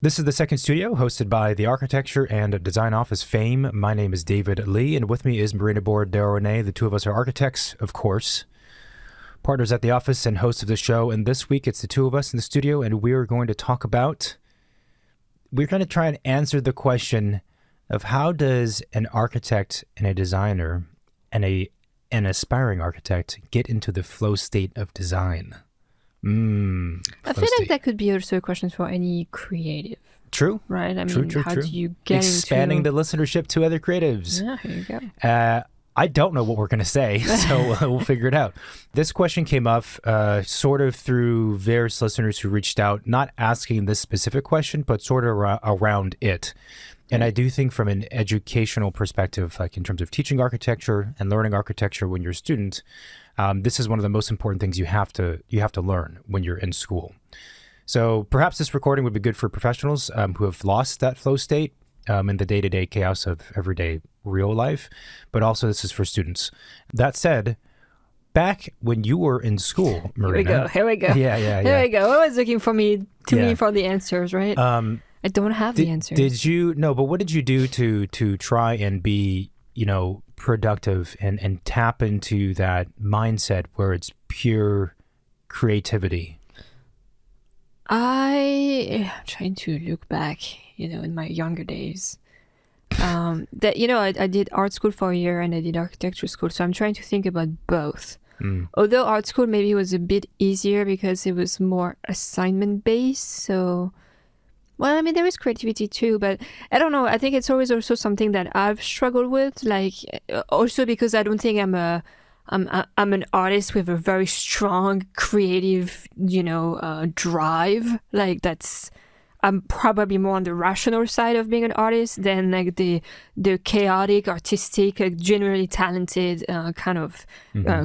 This is the Second Studio, hosted by the Architecture and Design Office fame. My name is David Lee, and with me is Marina Bourderonnet. The two of us are architects, of course, partners at the office and hosts of the show. And this week, it's the two of us in the studio, and we're going to try and answer the question of how does an architect and a designer and an aspiring architect get into the flow state of design? I feel like that could be also a question for any creative. True. Right? I True. mean, how do you get expanding the listenership to other creatives? Yeah, here you go. I don't know what we're going to say, so we'll figure it out. This question came up sort of through various listeners who reached out, not asking this specific question, but sort of around it. And I do think from an educational perspective, like in terms of teaching architecture and learning architecture when you're a student, this is one of the most important things you have to learn when you're in school. So perhaps this recording would be good for professionals who have lost that flow state in the day-to-day chaos of everyday real life, but also this is for students. That said, back when you were in school, Marina. Here we go. Yeah. Here we go. Always looking for me for the answers, right? I don't have the answers. But what did you do to try and be, productive and tap into that mindset where it's pure creativity? I'm trying to look back, in my younger days. I did art school for a year and I did architecture school. So I'm trying to think about both. Although art school maybe was a bit easier because it was more assignment based. So, well, I mean, there is creativity too, but I don't know. I think it's always also something that I've struggled with. Like, also because I don't think I'm an artist with a very strong creative, drive. Like I'm probably more on the rational side of being an artist than like the chaotic, artistic, generally talented kind of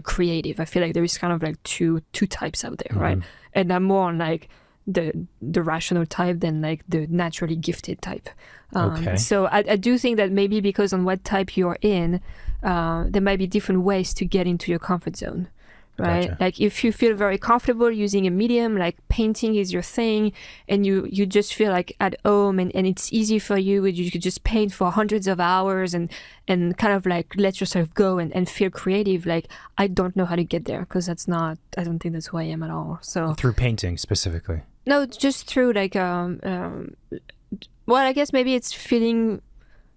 creative. I feel like there is kind of like two types out there, right? And I'm more on like the rational type than like the naturally gifted type. Okay. So I do think that maybe because on what type you're in, there might be different ways to get into your comfort zone, right? Gotcha. Like if you feel very comfortable using a medium, like painting is your thing, and you just feel like at home and it's easy for you, you could just paint for hundreds of hours and kind of like let yourself go and feel creative. Like I don't know how to get there because I don't think that's who I am at all. So Through painting specifically? No, just through like, well, I guess maybe it's feeling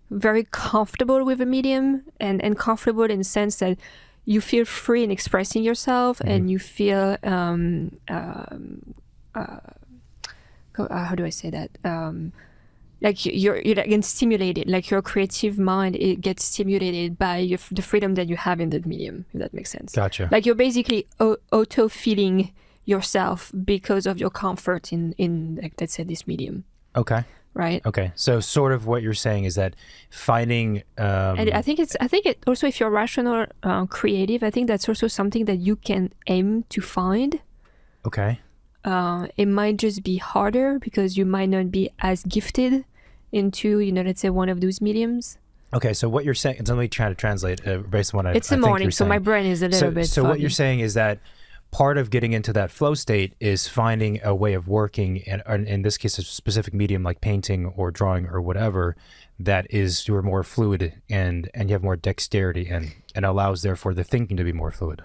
very comfortable with a medium and comfortable in the sense that you feel free in expressing yourself and you feel, how do I say that? Like you're like stimulated, like your creative mind, it gets stimulated by the freedom that you have in that medium, if that makes sense. Gotcha. Like you're basically auto-feeling yourself because of your comfort in like, let's say this medium. Okay. Right. Okay. So sort of what you're saying is that finding and I think it also, if you're rational, creative, I think that's also something that you can aim to find. Okay. It might just be harder because you might not be as gifted into, let's say one of those mediums. Okay, so what you're saying, let me try to translate based on what it's the morning, so my brain is a little bit So foggy. what you're saying is that part of getting into that flow state is finding a way of working, and in this case, a specific medium like painting or drawing or whatever, that is you're more fluid and you have more dexterity and allows therefore the thinking to be more fluid.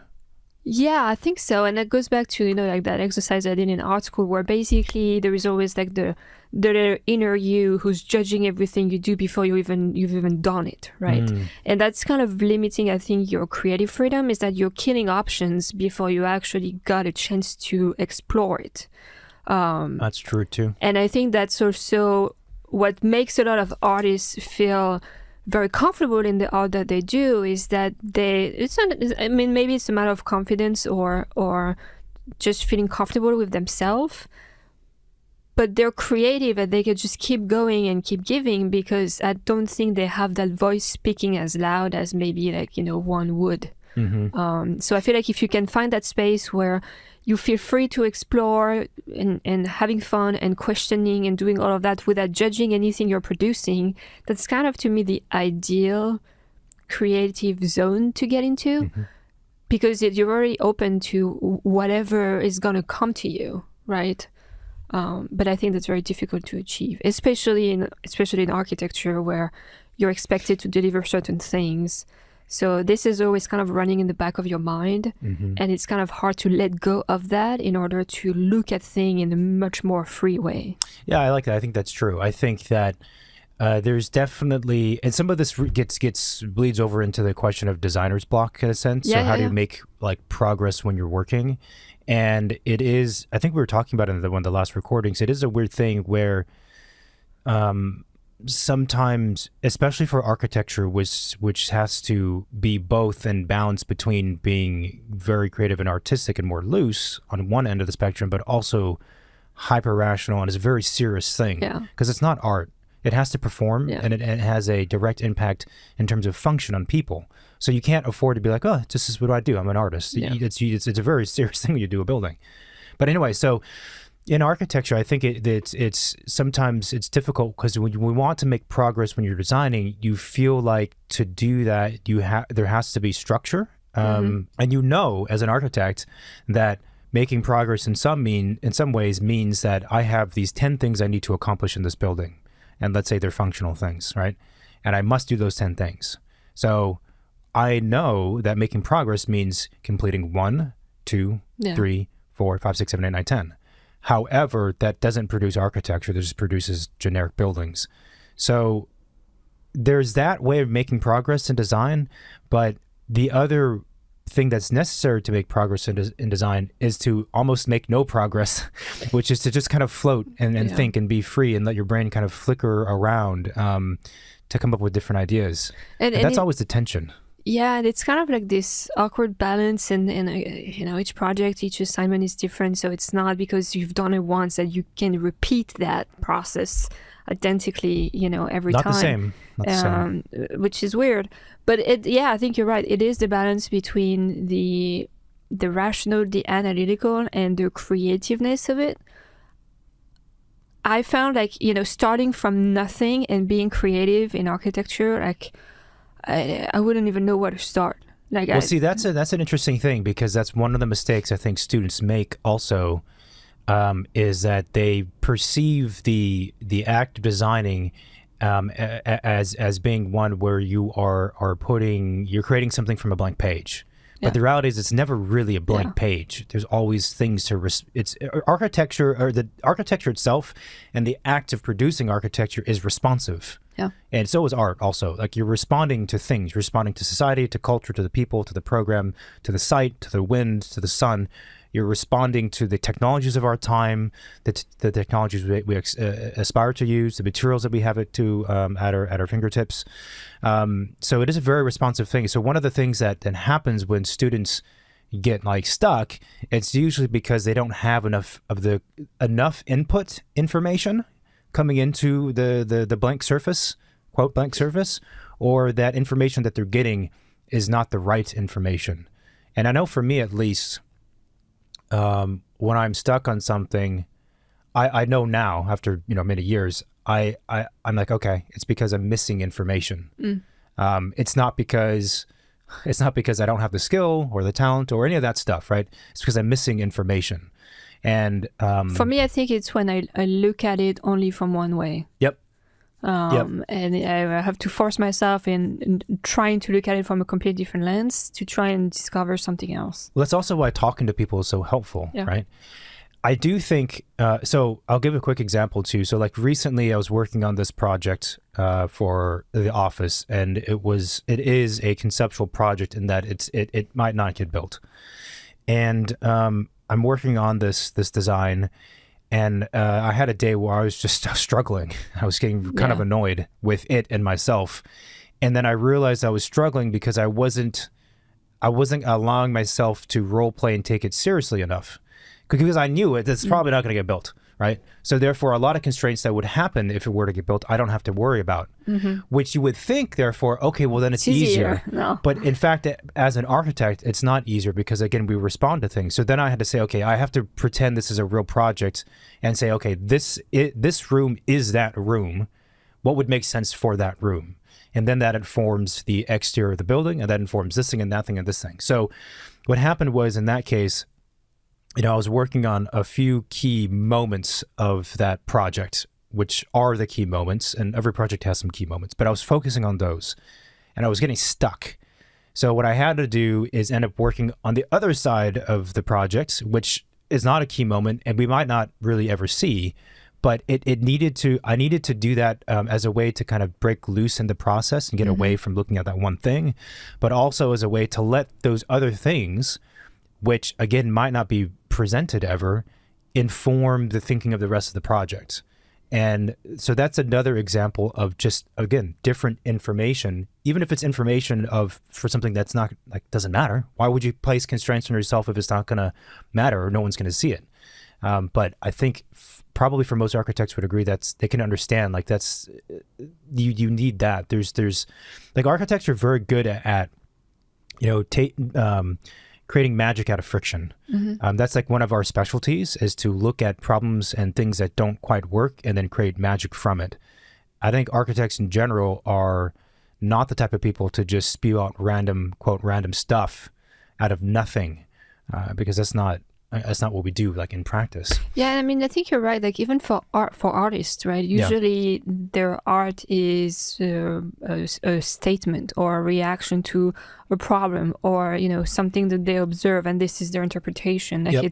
Yeah, I think so. And that goes back to, like that exercise I did in art school where basically there is always like the inner you who's judging everything you do before you've even done it, right? And that's kind of limiting, I think, your creative freedom, is that you're killing options before you actually got a chance to explore it. That's true too. And I think that's also what makes a lot of artists feel very comfortable in the art that they do, is that maybe it's a matter of confidence or just feeling comfortable with themselves, but they're creative and they can just keep going and keep giving because I don't think they have that voice speaking as loud as maybe like, one would. So I feel like if you can find that space where you feel free to explore and having fun and questioning and doing all of that without judging anything you're producing, that's kind of, to me, the ideal creative zone to get into, because you're already open to whatever is going to come to you, right? But I think that's very difficult to achieve, especially in architecture where you're expected to deliver certain things. So this is always kind of running in the back of your mind, and it's kind of hard to let go of that in order to look at things in a much more free way. Yeah, I like that. I think that's true. I think that there's definitely, and some of this bleeds over into the question of designer's block in a sense. Yeah, so how do you make like progress when you're working? And it is, I think we were talking about it in one of the last recordings, it is a weird thing where sometimes, especially for architecture, which has to be both in balance between being very creative and artistic and more loose on one end of the spectrum, but also hyper rational, and it's a very serious thing because it's not art. It has to perform, and it has a direct impact in terms of function on people. So you can't afford to be like, oh, this is what I do. I'm an artist. It's a very serious thing when you do a building. But anyway, so in architecture, I think it's sometimes it's difficult because when we want to make progress when you're designing, you feel like to do that there has to be structure, and as an architect that making progress in some ways means that I have these 10 things I need to accomplish in this building. And let's say they're functional things, right? And I must do those 10 things. So I know that making progress means completing 1, 2, 3, 4, 5, 6, 7, 8, 9, 10. However, that doesn't produce architecture. That just produces generic buildings. So there's that way of making progress in design. But the other thing that's necessary to make progress in design is to almost make no progress, which is to just kind of float and think and be free and let your brain kind of flicker around to come up with different ideas. And that's always the tension. Yeah, and it's kind of like this awkward balance, and each project, each assignment is different. So it's not because you've done it once that you can repeat that process identically, every Not time. The same. Not the same. Which is weird. But I think you're right. It is the balance between the rational, the analytical, and the creativeness of it. I found starting from nothing and being creative in architecture, I wouldn't even know where to start. See, that's an interesting thing, because that's one of the mistakes I think students make also, is that they perceive the act of designing as being one where you're creating something from a blank page. But the reality is it's never really a blank page. There's always things it's architecture, or the architecture itself and the act of producing architecture is responsive. Yeah. And so is art also. Like, you're responding to things, you're responding to society, to culture, to the people, to the program, to the site, to the wind, to the sun. You're responding to the technologies of our time, the technologies we aspire to use, the materials that we have at our fingertips. So it is a very responsive thing. So one of the things that then happens when students get stuck, it's usually because they don't have enough input information coming into the blank surface, quote blank surface, or that information that they're getting is not the right information. And I know for me at least, when I'm stuck on something, I know now after many years, I'm like, okay, it's because I'm missing information. It's not because I don't have the skill or the talent or any of that stuff, right? It's because I'm missing information. And for me, I think it's when I look at it only from one way. Yep. And I have to force myself in trying to look at it from a completely different lens to try and discover something else. Well, that's also why talking to people is so helpful, right? I do think, so I'll give a quick example too. So recently I was working on this project for the office, and it is a conceptual project in that it might not get built. And I'm working on this design, and I had a day where I was just struggling. I was getting kind of annoyed with it and myself. And then I realized I was struggling because I wasn't allowing myself to role play and take it seriously enough. Because I knew it's probably not going to get built, right? So therefore, a lot of constraints that would happen if it were to get built, I don't have to worry about. Which you would think, therefore, okay, well then it's easier. No. But in fact, as an architect, it's not easier because, again, we respond to things. So then I had to say, okay, I have to pretend this is a real project and say, okay, this room is that room. What would make sense for that room? And then that informs the exterior of the building, and that informs this thing and that thing and this thing. So what happened was, in that case, I was working on a few key moments of that project, which are the key moments, and every project has some key moments, but I was focusing on those, and I was getting stuck. So what I had to do is end up working on the other side of the project, which is not a key moment, and we might not really ever see, but I needed to do that as a way to kind of break loose in the process and get away from looking at that one thing, but also as a way to let those other things, which again might not be presented ever, inform the thinking of the rest of the project. And so that's another example of just, again, different information, even if it's information for something that's not, like, doesn't matter. Why would you place constraints on yourself if it's not going to matter or no one's going to see it? But I think probably for most architects would agree they can understand, like, that's, you need that. There's like, architects are very good at creating magic out of friction. That's like one of our specialties, is to look at problems and things that don't quite work and then create magic from it. I think architects in general are not the type of people to just spew out random stuff out of nothing, because that's not what we do, like, in practice. Yeah, I mean, I think you're right. Like, even for artists, right? Usually their art is a statement or a reaction to a problem, or something that they observe, and this is their interpretation. Like,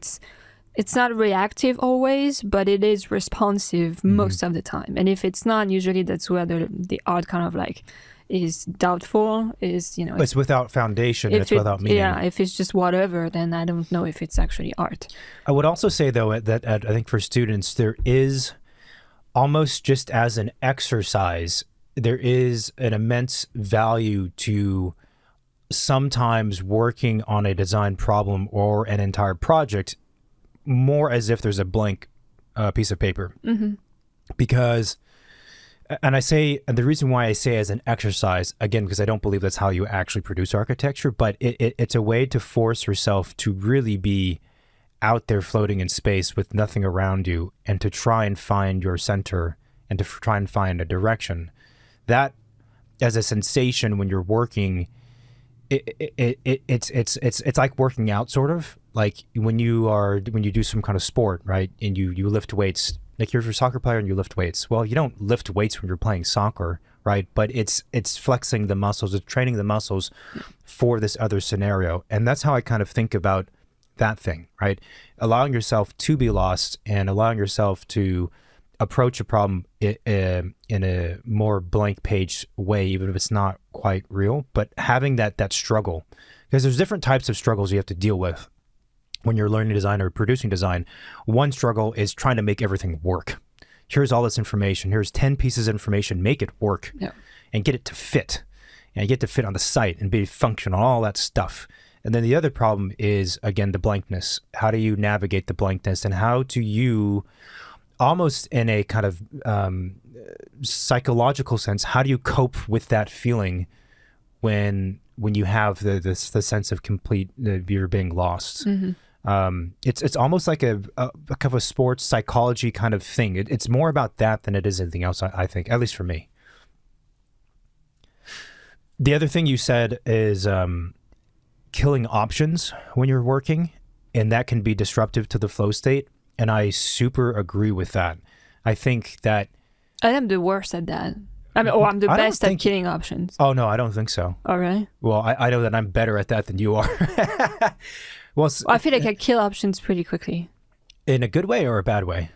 it's not reactive always, but it is responsive most of the time. And if it's not, usually that's where the art kind of like is doubtful, it's without foundation, and it's without meaning. Yeah, if it's just whatever, then I don't know if it's actually art. I would also say, though, that I think for students, there is, almost just as an exercise, there is an immense value to sometimes working on a design problem or an entire project more as if there's a blank piece of paper. Because, and the reason why I say as an exercise, again, because I don't believe that's how you actually produce architecture, but it's a way to force yourself to really be out there floating in space with nothing around you, and to try and find your center and to try and find a direction. That, as a sensation when you're working, it's like working out, sort of like when you do some kind of sport, right? And you lift weights. Like, you're a soccer player and you lift weights. Well, you don't lift weights when you're playing soccer, right? But it's flexing the muscles, it's training the muscles for this other scenario. And that's how I kind of think about that thing, right? Allowing yourself to be lost and allowing yourself to approach a problem in a more blank page way, even if it's not quite real, but having that struggle, because there's different types of struggles you have to deal with when you're learning design or producing design. One struggle is trying to make everything work. Here's all this information. Here's 10 pieces of information. Make it work and get it to fit, and get to fit on the site and be functional, all that stuff. And then the other problem is, again, the blankness. How do you navigate the blankness, and how do you, almost in a kind of psychological sense, how do you cope with that feeling when you have the sense of complete, you're being lost? It's almost like a kind of a sports psychology kind of thing. It's more about that than it is anything else, I think, at least for me. The other thing you said is killing options when you're working, and that can be disruptive to the flow state. And I super agree with that. I think that I am the worst at that. I'm the best at killing options. Oh, no, I don't think so. All right. Well, I know that I'm better at that than you are. Well, I feel like I kill options pretty quickly. In a good way or a bad way?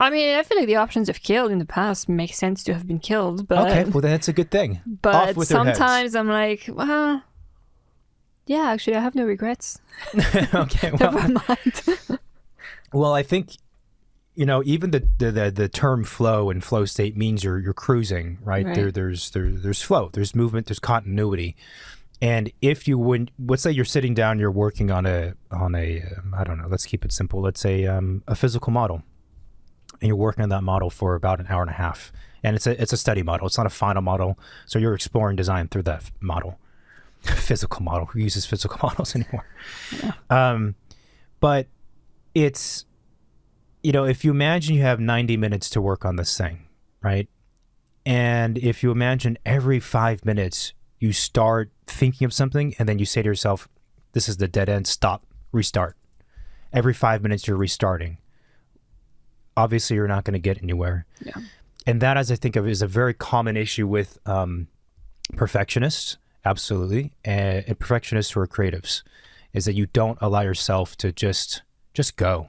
I mean, I feel like the options I've killed in the past make sense to have been killed. But okay, well, that's a good thing. But sometimes I'm like, well, yeah, actually, I have no regrets. Okay, well, never mind. Well, I think, even the term flow and flow state means you're cruising, right? There's flow, there's movement, there's continuity. And if you would, let's say you're sitting down, you're working on a I don't know, let's keep it simple. Let's say a physical model, and you're working on that model for about an hour and a half. And it's a study model. It's not a final model. So you're exploring design through that model. Physical model. Who uses physical models anymore? Yeah. But it's, if you imagine you have 90 minutes to work on this thing, right? And if you imagine every 5 minutes you start thinking of something, and then you say to yourself, this is the dead end, stop, restart. every 5 minutes you're restarting. Obviously, you're not going to get anywhere. Yeah. And that, as I think of, is a very common issue with perfectionists, absolutely, and perfectionists who are creatives, is that you don't allow yourself to just go.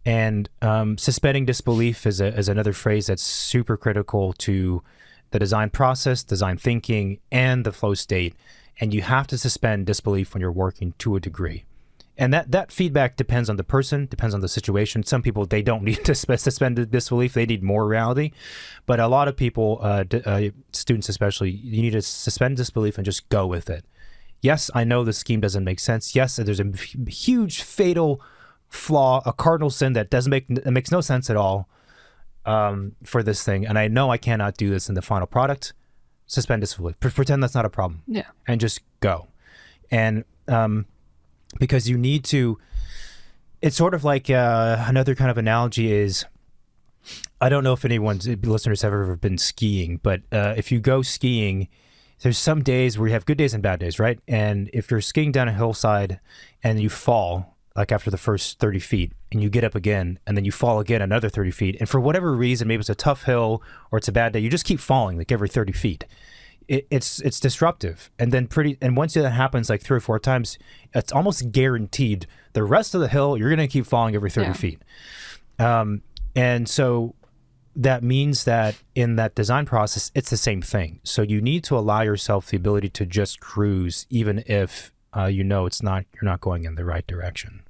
And suspending disbelief is another phrase that's super critical to the design process, design thinking, and the flow state. And you have to suspend disbelief when you're working to a degree. And that feedback depends on the person, depends on the situation. Some people, they don't need to suspend disbelief. They need more reality. But a lot of people, students especially, you need to suspend disbelief and just go with it. Yes, I know the scheme doesn't make sense. Yes, there's a huge fatal flaw, a cardinal sin that makes no sense at all for this thing. And I know I cannot do this in the final product. Suspend disbelief. Pretend that's not a problem. Yeah. And just go. And because you need to, it's sort of like another kind of analogy is, I don't know if anyone's listeners have ever been skiing, but if you go skiing, there's some days where you have good days and bad days, right? And if you're skiing down a hillside and you fall, like after the first 30 feet, and you get up again, and then you fall again another 30 feet, and for whatever reason, maybe it's a tough hill or it's a bad day, you just keep falling like every 30 feet. It's disruptive. And then once that happens like 3 or 4 times, it's almost guaranteed the rest of the hill, you're going to keep falling every 30 feet. And so that means that in that design process, it's the same thing. So you need to allow yourself the ability to just cruise, even if you're not going in the right direction.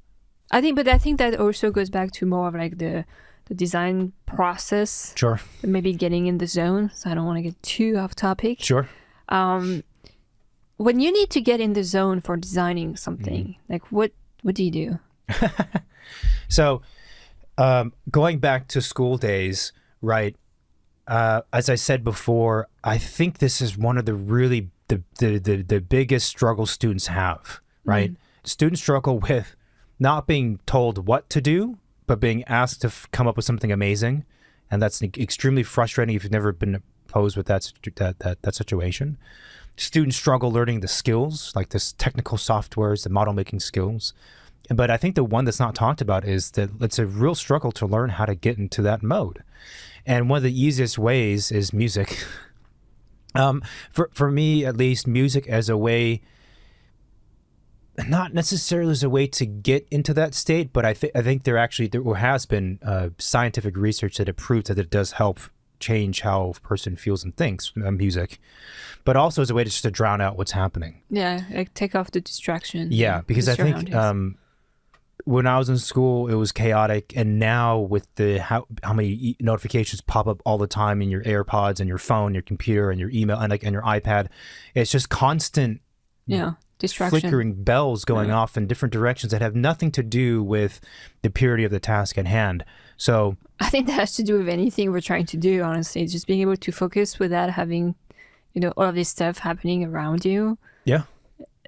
I think that also goes back to more of like the design process. Sure. Maybe getting in the zone. So I don't want to get too off topic. Sure. When you need to get in the zone for designing something, like what do you do? So going back to school days, right? As I said before, I think this is one of the really the biggest struggles students have, right? Students struggle with not being told what to do, but being asked to come up with something amazing. And that's extremely frustrating if you've never been posed with that situation. Students struggle learning the skills, like this technical softwares, the model making skills. But I think the one that's not talked about is that it's a real struggle to learn how to get into that mode. And one of the easiest ways is music. For me, at least, music as a way, not necessarily as a way to get into that state, but I think there has been scientific research that it proves that it does help change how a person feels and thinks, music, but also as a way just to drown out what's happening. Yeah, like take off the distraction. Yeah, because I think when I was in school, it was chaotic, and now with how many notifications pop up all the time in your AirPods and your phone, your computer, and your email, and your iPad, it's just constant. Yeah. Distraction. Flickering bells going off in different directions that have nothing to do with the purity of the task at hand. So I think that has to do with anything we're trying to do, honestly. Just being able to focus without having, all of this stuff happening around you. Yeah.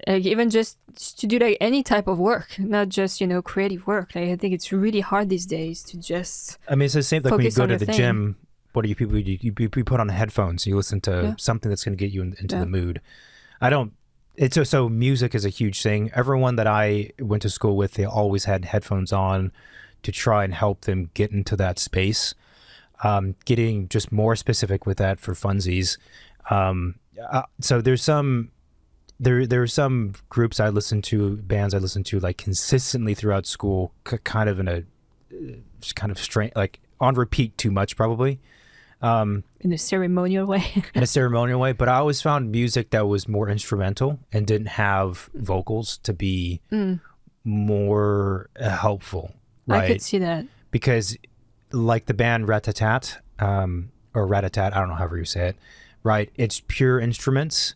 Like even just to do like any type of work, not just, creative work. Like I think it's really hard these days to just it's the same like when you go to the thing. gym, what do you people do? You put on headphones, you listen to something that's going to get you into the mood. So music is a huge thing. Everyone that I went to school with, they always had headphones on to try and help them get into that space. Getting just more specific with that for funsies. So there's there are some groups I listen to, bands I listen to like consistently throughout school, kind of in a kind of strange, like on repeat too much probably. In a ceremonial way. In a ceremonial way, but I always found music that was more instrumental and didn't have vocals to be more helpful, right? I could see that. Because like the band Rat-a-tat, or Rat-a-tat, I don't know however you say it, right? It's pure instruments,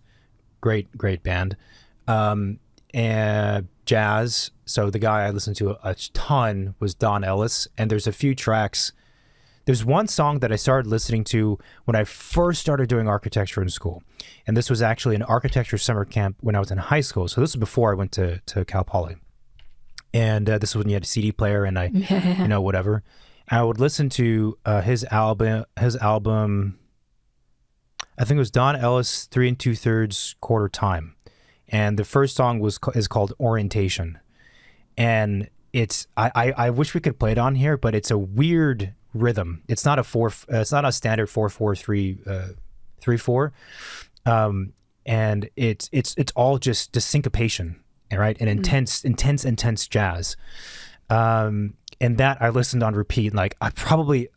great band, and jazz. So the guy I listened to a ton was Don Ellis, and there's a few tracks. There's one song that I started listening to when I first started doing architecture in school. And this was actually an architecture summer camp when I was in high school. So this is before I went to Cal Poly. And this is when you had a CD player and whatever. I would listen to his album, I think it was Don Ellis, 3 2/3 Quarter Time. And the first song is called Orientation. and it's I wish we could play it on here, but it's a weird rhythm. It's not a standard 4-4-3-3-4, and it's all just syncopation, right? And intense jazz. And that I listened on repeat, like I probably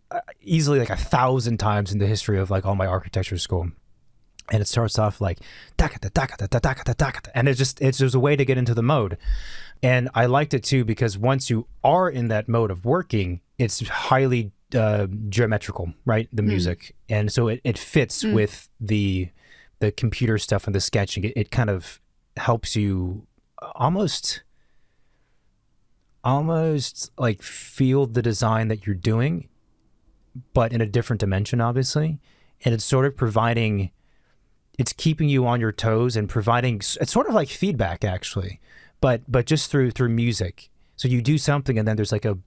easily like 1,000 times in the history of like all my architecture school. And it starts off like and it's just a way to get into the mode. And I liked it too because once you are in that mode of working, it's highly geometrical, right? The music, and so it fits with the computer stuff and the sketching. It kind of helps you almost like feel the design that you're doing, but in a different dimension, obviously. And it's sort of it's keeping you on your toes and providing, it's sort of like feedback actually, but just through music. So you do something and then there's like a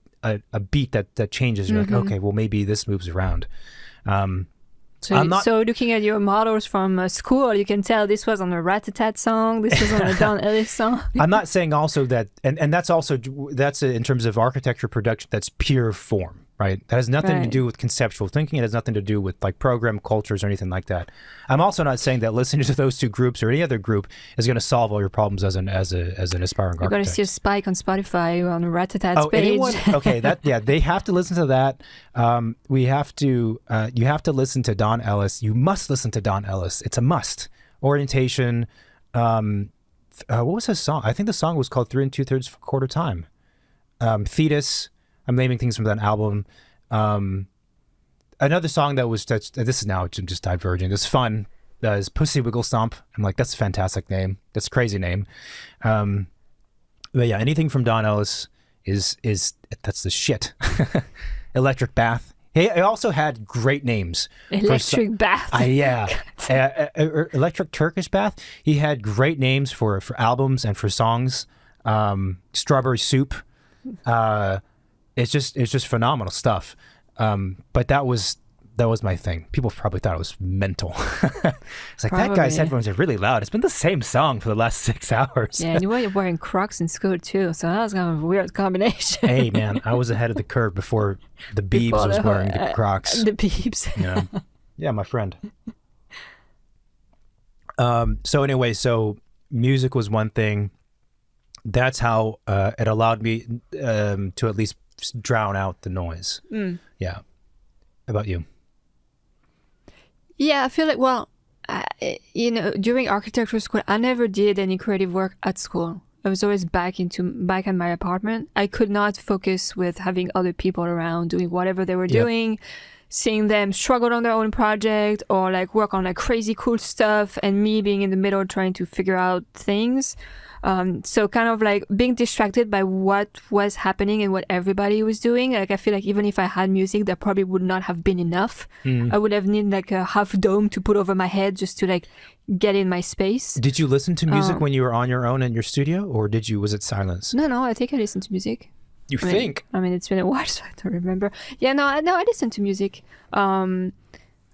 beat that changes. You're like, okay, well maybe this moves around. So looking at your models from school, you can tell this was on a Rat-a-tat song, this was on a Don Ellis song. I'm not saying also that, and that's in terms of architecture production, that's pure form, right? That has nothing to do with conceptual thinking. It has nothing to do with like program cultures or anything like that. I'm also not saying that listening to those two groups or any other group is going to solve all your problems as an aspiring architect. You're going to see a spike on Spotify on a Rat-a-Tat's page. Okay, they have to listen to that. You have to listen to Don Ellis. You must listen to Don Ellis. It's a must. Orientation. What was his song? I think the song was called 3 2/3 quarter time. Thetis. I'm naming things from that album. Another song this is now just diverging. It's fun. Is Pussy Wiggle Stomp. I'm like, that's a fantastic name. That's a crazy name. But yeah, anything from Don Ellis is that's the shit. Electric Bath. He also had great names. Electric Bath. Yeah. Electric Turkish Bath. He had great names for albums and for songs. Strawberry Soup. It's just phenomenal stuff. But that was my thing. People probably thought it was mental. It's like, that guy's headphones are really loud. It's been the same song for the last 6 hours. Yeah, and you were wearing Crocs in school too, so that was kind of a weird combination. Hey man, I was ahead of the curve before the Beebs was wearing the Crocs. The Beebs. Yeah, my friend. So anyway, so music was one thing. That's how it allowed me to at least drown out the noise. Yeah. How about you? Yeah, I feel like, well, during architecture school, I never did any creative work at school. I was always back in my apartment. I could not focus with having other people around doing whatever they were doing, seeing them struggle on their own project or like work on like crazy cool stuff, and me being in the middle trying to figure out things. So kind of like being distracted by what was happening and what everybody was doing. Like I feel like even if I had music, that probably would not have been enough. I would have needed like a half dome to put over my head just to like get in my space. Did you listen to music when you were on your own in your studio, or was it silence? No, I think I listened to music. I mean, it's been a while, so I don't remember. Yeah, no, I listened to music. I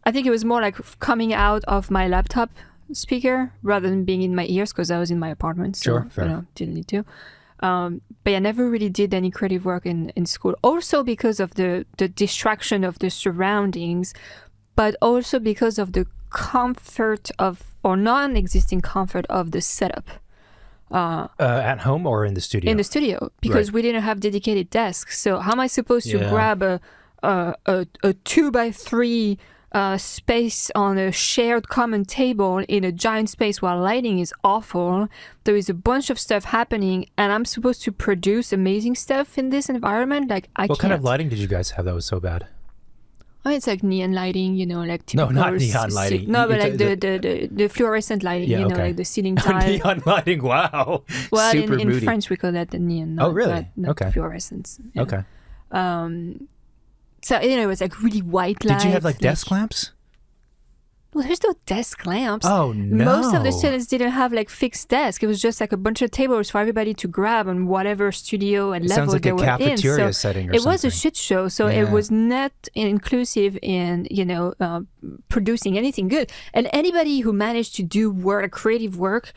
think it was more like coming out of my laptop speaker rather than being in my ears, because I was in my apartment, so didn't need to. But I never really did any creative work in school, also because of the distraction of the surroundings, but also because of the comfort or non-existing comfort of the setup. At home or in the studio? In the studio, because we didn't have dedicated desks. So how am I supposed to grab a 2x3 space on a shared common table in a giant space while lighting is awful? There is a bunch of stuff happening, and I'm supposed to produce amazing stuff in this environment. Like What kind of lighting did you guys have that was so bad? I mean, it's like neon lighting, like typical. No, not neon lighting. No, but like the fluorescent lighting, like the ceiling tile. Neon lighting, wow. Well, super in moody. French we call that the neon. Oh, really? Not fluorescence. Yeah. Okay. So it was like really white light. Did you have like desk lamps? Well, there's no desk lamps. Oh, no. Most of the students didn't have like fixed desks. It was just like a bunch of tables for everybody to grab on whatever studio and level like they were in. Sounds like a cafeteria setting or something. It was a shit show, so it was not inclusive in, producing anything good. And anybody who managed to do creative work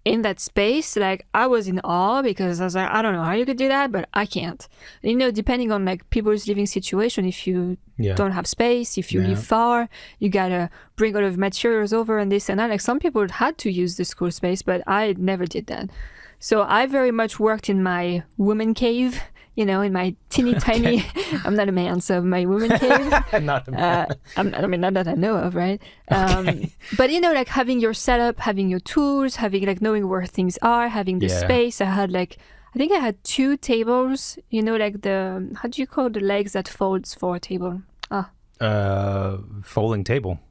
in that space, like I was in awe because I was like, I don't know how you could do that, but I can't. You know, depending on like people's living situation, if you don't have space, if you live far, you gotta bring a lot of materials over and this and that. Like some people had to use the school space, but I never did that. So I very much worked in my woman cave, you know, in my teeny tiny, I'm not a man, so my woman cave. Not a man. I mean, not that I know of, right? But, you know, like having your setup, having your tools, having like knowing where things are, having the space. I think I had 2 tables, you know, like how do you call the legs that folds for a table? Folding table.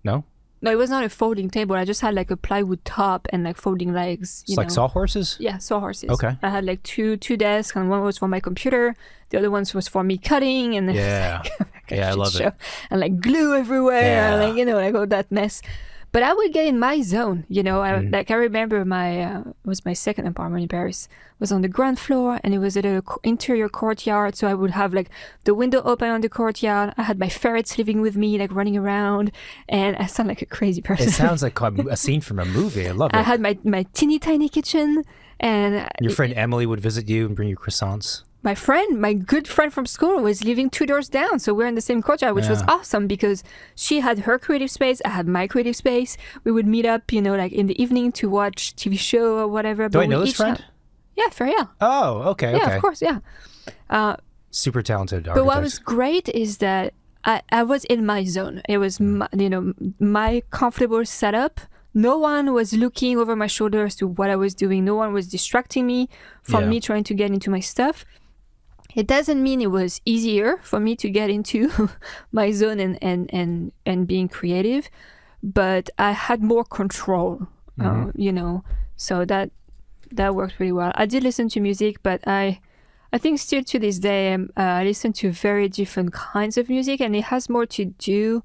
No? No, it was not a folding table. I just had like a plywood top and like folding legs. It's like sawhorses? Yeah, sawhorses. Okay. I had like two desks, and one was for my computer. The other one was for me cutting. And yeah, I love it. And like glue everywhere, and like, you know, like all that mess. But I would get in my zone, you know. I remember it was my second apartment in Paris. It was on the ground floor, and it was at an interior courtyard. So I would have like the window open on the courtyard. I had my ferrets living with me, like running around, and I sound like a crazy person. It sounds like a scene from a movie. I love it. I had my teeny tiny kitchen, and your friend Emily would visit you and bring you croissants. My good friend from school was living 2 doors down. So we're in the same courtyard, which was awesome because she had her creative space. I had my creative space. We would meet up, you know, like in the evening to watch TV show or whatever. Do I know this friend? Yeah, Feriel. Oh, okay. Yeah, of course, yeah. Super talented architect. But what was great is that I was in my zone. It was, my comfortable setup. No one was looking over my shoulder as to what I was doing. No one was distracting me from me trying to get into my stuff. It doesn't mean it was easier for me to get into my zone and being creative, but I had more control, you know, so that worked really well. I did listen to music, but I think still to this day, I listen to very different kinds of music, and it has more to do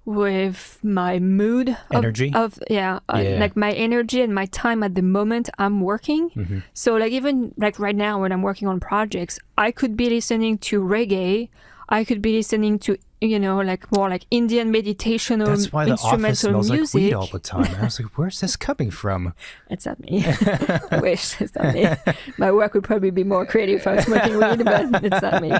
with my mood, energy, like my energy and my time at the moment I'm working. So like even like right now when I'm working on projects, I could be listening to reggae, I could be listening to, you know, like more like Indian meditational That's why the instrumental office smells music. like weed all the time. And I was like, where's this coming from? It's not me. I wish it's not me. My work would probably be more creative if I was smoking weed, but it's not me.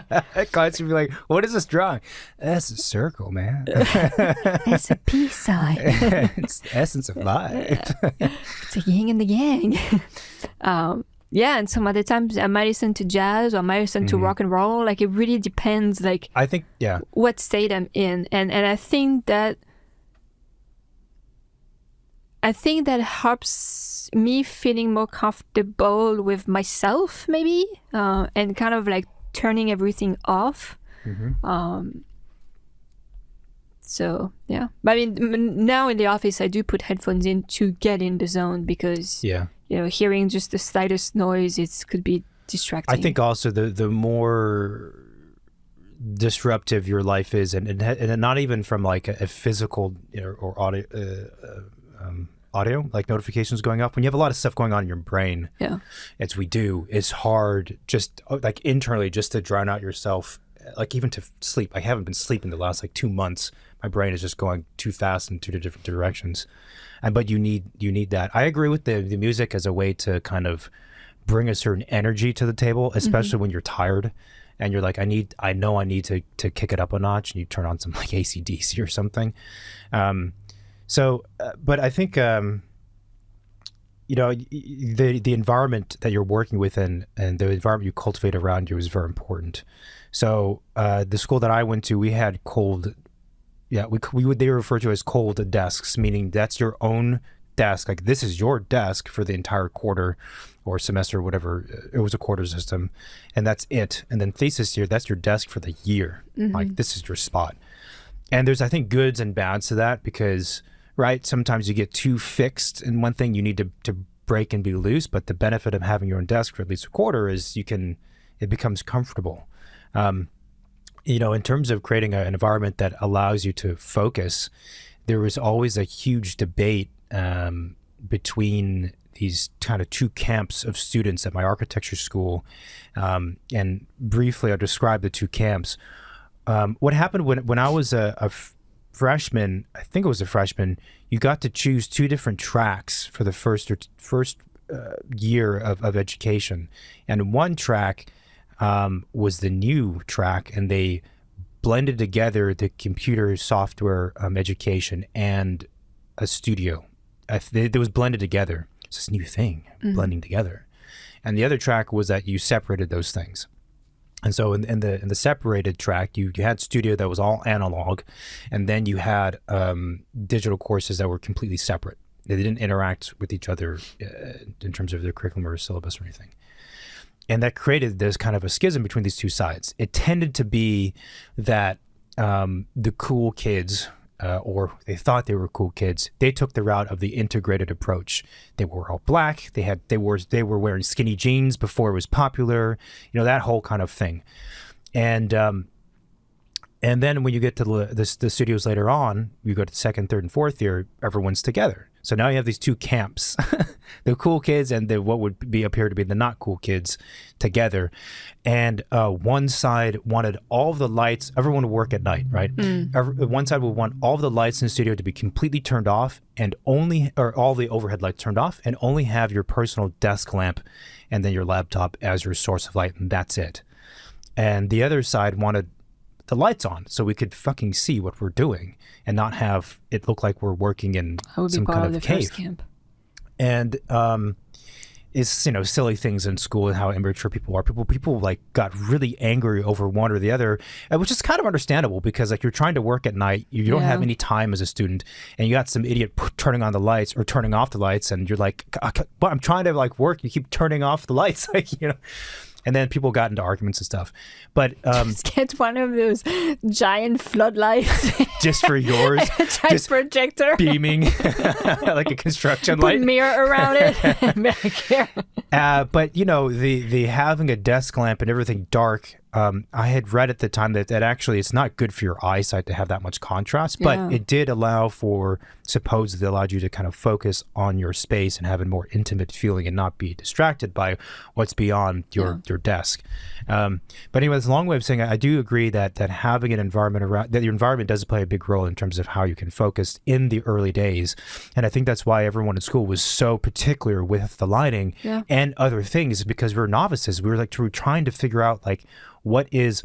Clients would be like, what is this drawing? That's a circle, man. It's a peace sign. It's the essence of life. It's a yin and the yang. Yeah, and some other times I might listen to jazz or I might listen to rock and roll. Like it really depends, like I think, what state I'm in. And I think that helps me feeling more comfortable with myself, maybe, and kind of like turning everything off. So yeah, but I mean, now in the office I do put headphones in to get in the zone because you know, hearing just the slightest noise, it could be distracting. I think also the more disruptive your life is, and not even from like a physical or audio, like notifications going up. When you have a lot of stuff going on in your brain, it's hard just like internally just to drown out yourself, like even to sleep. I haven't been sleeping the last like 2 months. My brain is just going too fast in 2 different directions. But you need that. I agree with the music as a way to kind of bring a certain energy to the table, especially when you're tired and you're like, I know I need to kick it up a notch, and you turn on some like AC/DC or something. But I think you know, the environment that you're working within and the environment you cultivate around you is very important. So the school that I went to, we had cold. Yeah, they were referred to as cold desks, meaning that's your own desk. Like this is your desk for the entire quarter or semester, whatever. It was a quarter system, and that's it. And then thesis year, that's your desk for the year. Like this is your spot. And there's, I think, goods and bads to that because, right, sometimes you get too fixed in one thing. You need to break and be loose. But the benefit of having your own desk for at least a quarter is it becomes comfortable. You know, in terms of creating an environment that allows you to focus, there was always a huge debate between these kind of 2 camps of students at my architecture school. And briefly, I'll describe the 2 camps. What happened when I was a freshman, I think it was a freshman, you got to choose 2 different tracks for the first year of education. And one track was the new track, and they blended together the computer software education and a studio. It was blended together. It's this new thing, blending together. And the other track was that you separated those things. And so in the separated track, you had studio that was all analog, and then you had digital courses that were completely separate. They didn't interact with each other in terms of their curriculum or syllabus or anything. And that created this kind of a schism between these two sides. It tended to be that the cool kids, or they thought they were cool kids, they took the route of the integrated approach. They were all black. They were wearing skinny jeans before it was popular. You know, that whole kind of thing. And then when you get to the studios later on, you go to second, third, and fourth year, everyone's together. So now you have these 2 camps, the cool kids and what would appear to be the not cool kids together. And one side wanted all of the lights, everyone would work at night, right? One side would want all of the lights in the studio to be completely turned off and all the overhead lights turned off, and only have your personal desk lamp and then your laptop as your source of light, and that's it. And the other side wanted the lights on so we could fucking see what we're doing and not have it look like we're working in some kind of the cave. first camp. And it's silly things in school and how immature people are. People like got really angry over one or the other, which is kind of understandable because like you're trying to work at night, you don't have any time as a student, and you got some idiot turning on the lights or turning off the lights, and you're like, but I'm trying to like work, you keep turning off the lights, like, you know. And then people got into arguments and stuff. But just get one of those giant floodlights. Just for yours. A giant projector. Beaming like a construction light. Put a mirror around it. Back here. But, you know, the having a desk lamp and everything dark, I had read at the time that actually it's not good for your eyesight to have that much contrast, but it did allow for, supposedly allowed you to kind of focus on your space and have a more intimate feeling and not be distracted by what's beyond your desk. But anyway, it's a long way of saying I do agree that having an environment around, that your environment does play a big role in terms of how you can focus in the early days. And I think that's why everyone in school was so particular with the lighting and other things, because we're novices. We were trying to figure out like, what is,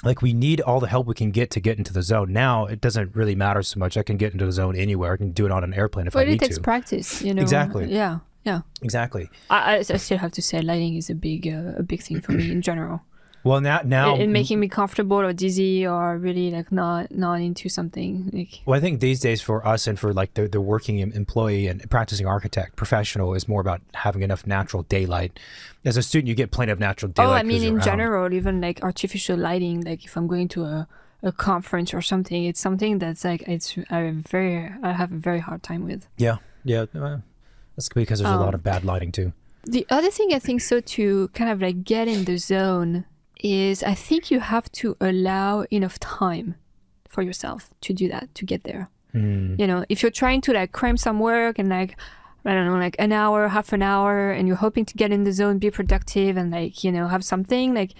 like, we need all the help we can get to get into the zone. Now it doesn't really matter so much. I can get into the zone anywhere. I can do it on an airplane if I need to. But it takes practice, you know. Exactly. Yeah. Exactly. I still have to say lighting is a big thing for me in general. Well, now in making me comfortable or dizzy or really like not into something. Like, well, I think these days for us and for like the working employee and practicing architect professional is more about having enough natural daylight. As a student, you get plenty of natural daylight. Oh, I mean, in general, even like artificial lighting, like if I'm going to a conference or something, it's something that's like, I have a very hard time with. Yeah. That's because there's a lot of bad lighting too. The other thing I think so to kind of like get in the zone is I think you have to allow enough time for yourself to do that, to get there. You know, if you're trying to like cram some work and like, I don't know, like an hour, half an hour, and you're hoping to get in the zone, be productive and like, you know, have something, like,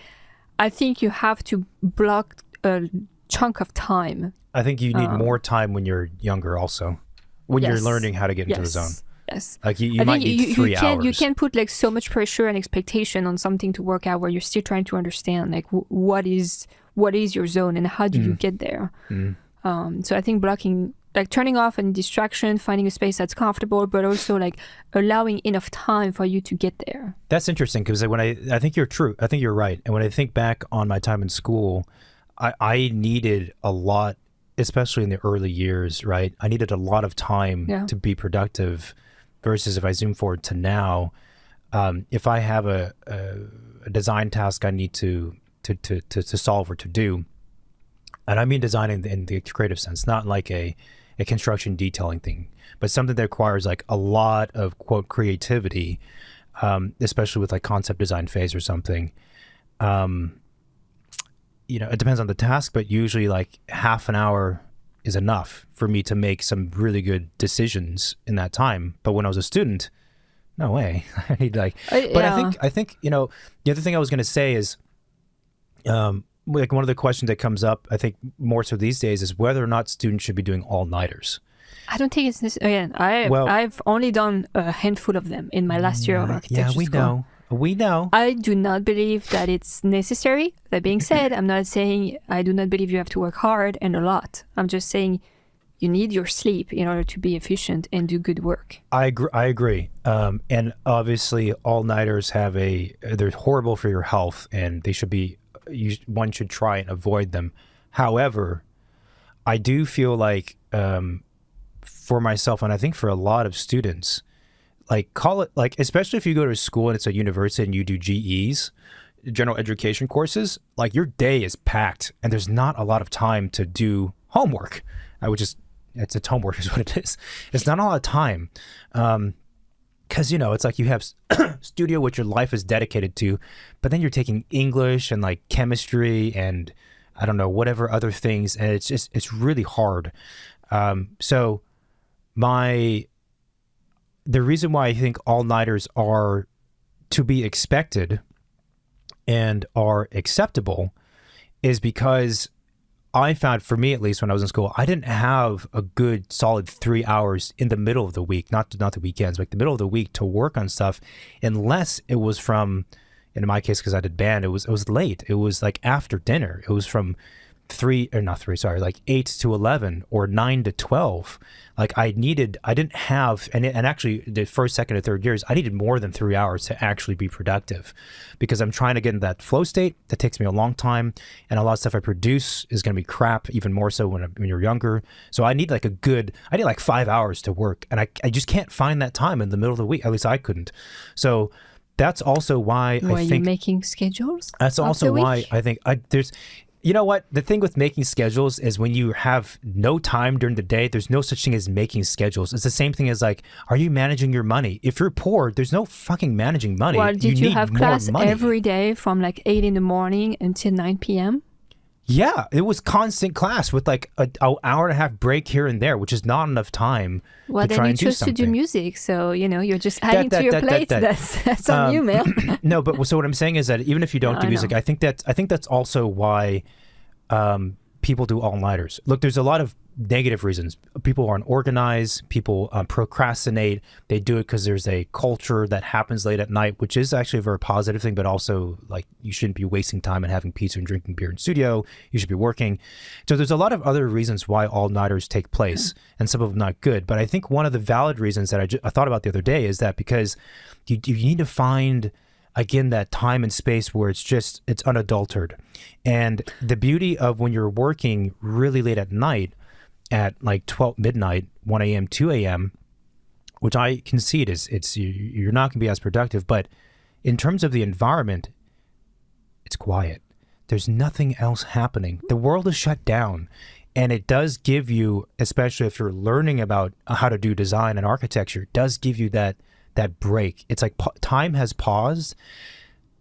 I think you have to block a chunk of time. I think you need more time when you're younger also, when you're learning how to get into the zone. Yes. Like you might need 3 hours. You can't put like so much pressure and expectation on something to work out where you're still trying to understand like what is your zone and how do you get there. So I think blocking, like turning off any distraction, finding a space that's comfortable, but also like allowing enough time for you to get there. That's interesting because when I think you're true. I think you're right. And when I think back on my time in school, I needed a lot, especially in the early years, right? I needed a lot of time to be productive. Versus if I zoom forward to now, if I have a design task I need to solve or to do, and I mean designing in the creative sense, not like a construction detailing thing, but something that requires like a lot of quote creativity, especially with like concept design phase or something. You know, it depends on the task, but usually like half an hour is enough for me to make some really good decisions in that time. But when I was a student, no way. I need like, but I think, you know, the other thing I was going to say is, like one of the questions that comes up, I think more so these days, is whether or not students should be doing all-nighters. I don't think it's necessary. Again, I've only done a handful of them in my last year of architecture school. Yeah, we know. I do not believe that it's necessary. That being said, I'm not saying I do not believe you have to work hard and a lot. I'm just saying you need your sleep in order to be efficient and do good work. I agree. And obviously, all-nighters they're horrible for your health, and they should be. One should try and avoid them. However, I do feel like for myself, and I think for a lot of students, like call it like, especially if you go to school and it's a university and you do GEs, general education courses, like your day is packed and there's not a lot of time to do homework. It's homework is what it is. It's not a lot of time. Because, it's like you have studio, which your life is dedicated to, but then you're taking English and like chemistry and I don't know, whatever other things. And it's really hard. So the reason why I think all-nighters are to be expected and are acceptable is because I found, for me at least, when I was in school, I didn't have a good solid 3 hours in the middle of the week, not the weekends, but the middle of the week to work on stuff, unless it was from, in my case, because I did band, it was late. It was like after dinner. It was from 8 to 11 or 9 to 12. Like I didn't have, and actually the first, second, and third years, I needed more than 3 hours to actually be productive because I'm trying to get into that flow state. That takes me a long time. And a lot of stuff I produce is going to be crap, even more so when you're younger. So I need like 5 hours to work. And I just can't find that time in the middle of the week. At least I couldn't. So that's also why Were you making schedules? That's also why I think there's, you know what? The thing with making schedules is when you have no time during the day, there's no such thing as making schedules. It's the same thing as like, are you managing your money? If you're poor, there's no fucking managing money. Well, did you have class money. Every day from like 8 in the morning until 9 p.m.? Yeah, it was constant class with like an hour and a half break here and there, which is not enough time to try and do something. Well, then you chose to do music, so, you're just adding to your plate. That's on you, man. No, but so what I'm saying is that even if you don't do music, I think that's also why people do all-nighters. Look, there's a lot of negative reasons. People aren't organized. People procrastinate. They do it because there's a culture that happens late at night, which is actually a very positive thing, but also like you shouldn't be wasting time and having pizza and drinking beer in studio. You should be working. So there's a lot of other reasons why all-nighters take place, and some of them not good. But I think one of the valid reasons that I thought about the other day is that because you need to find, again, that time and space where it's unadulterated. And the beauty of when you're working really late at night at like 12 midnight, 1 a.m., 2 a.m., which I concede you're not going to be as productive, but in terms of the environment, it's quiet. There's nothing else happening. The world is shut down. And it does give you, especially if you're learning about how to do design and architecture, it does give you that break. It's like time has paused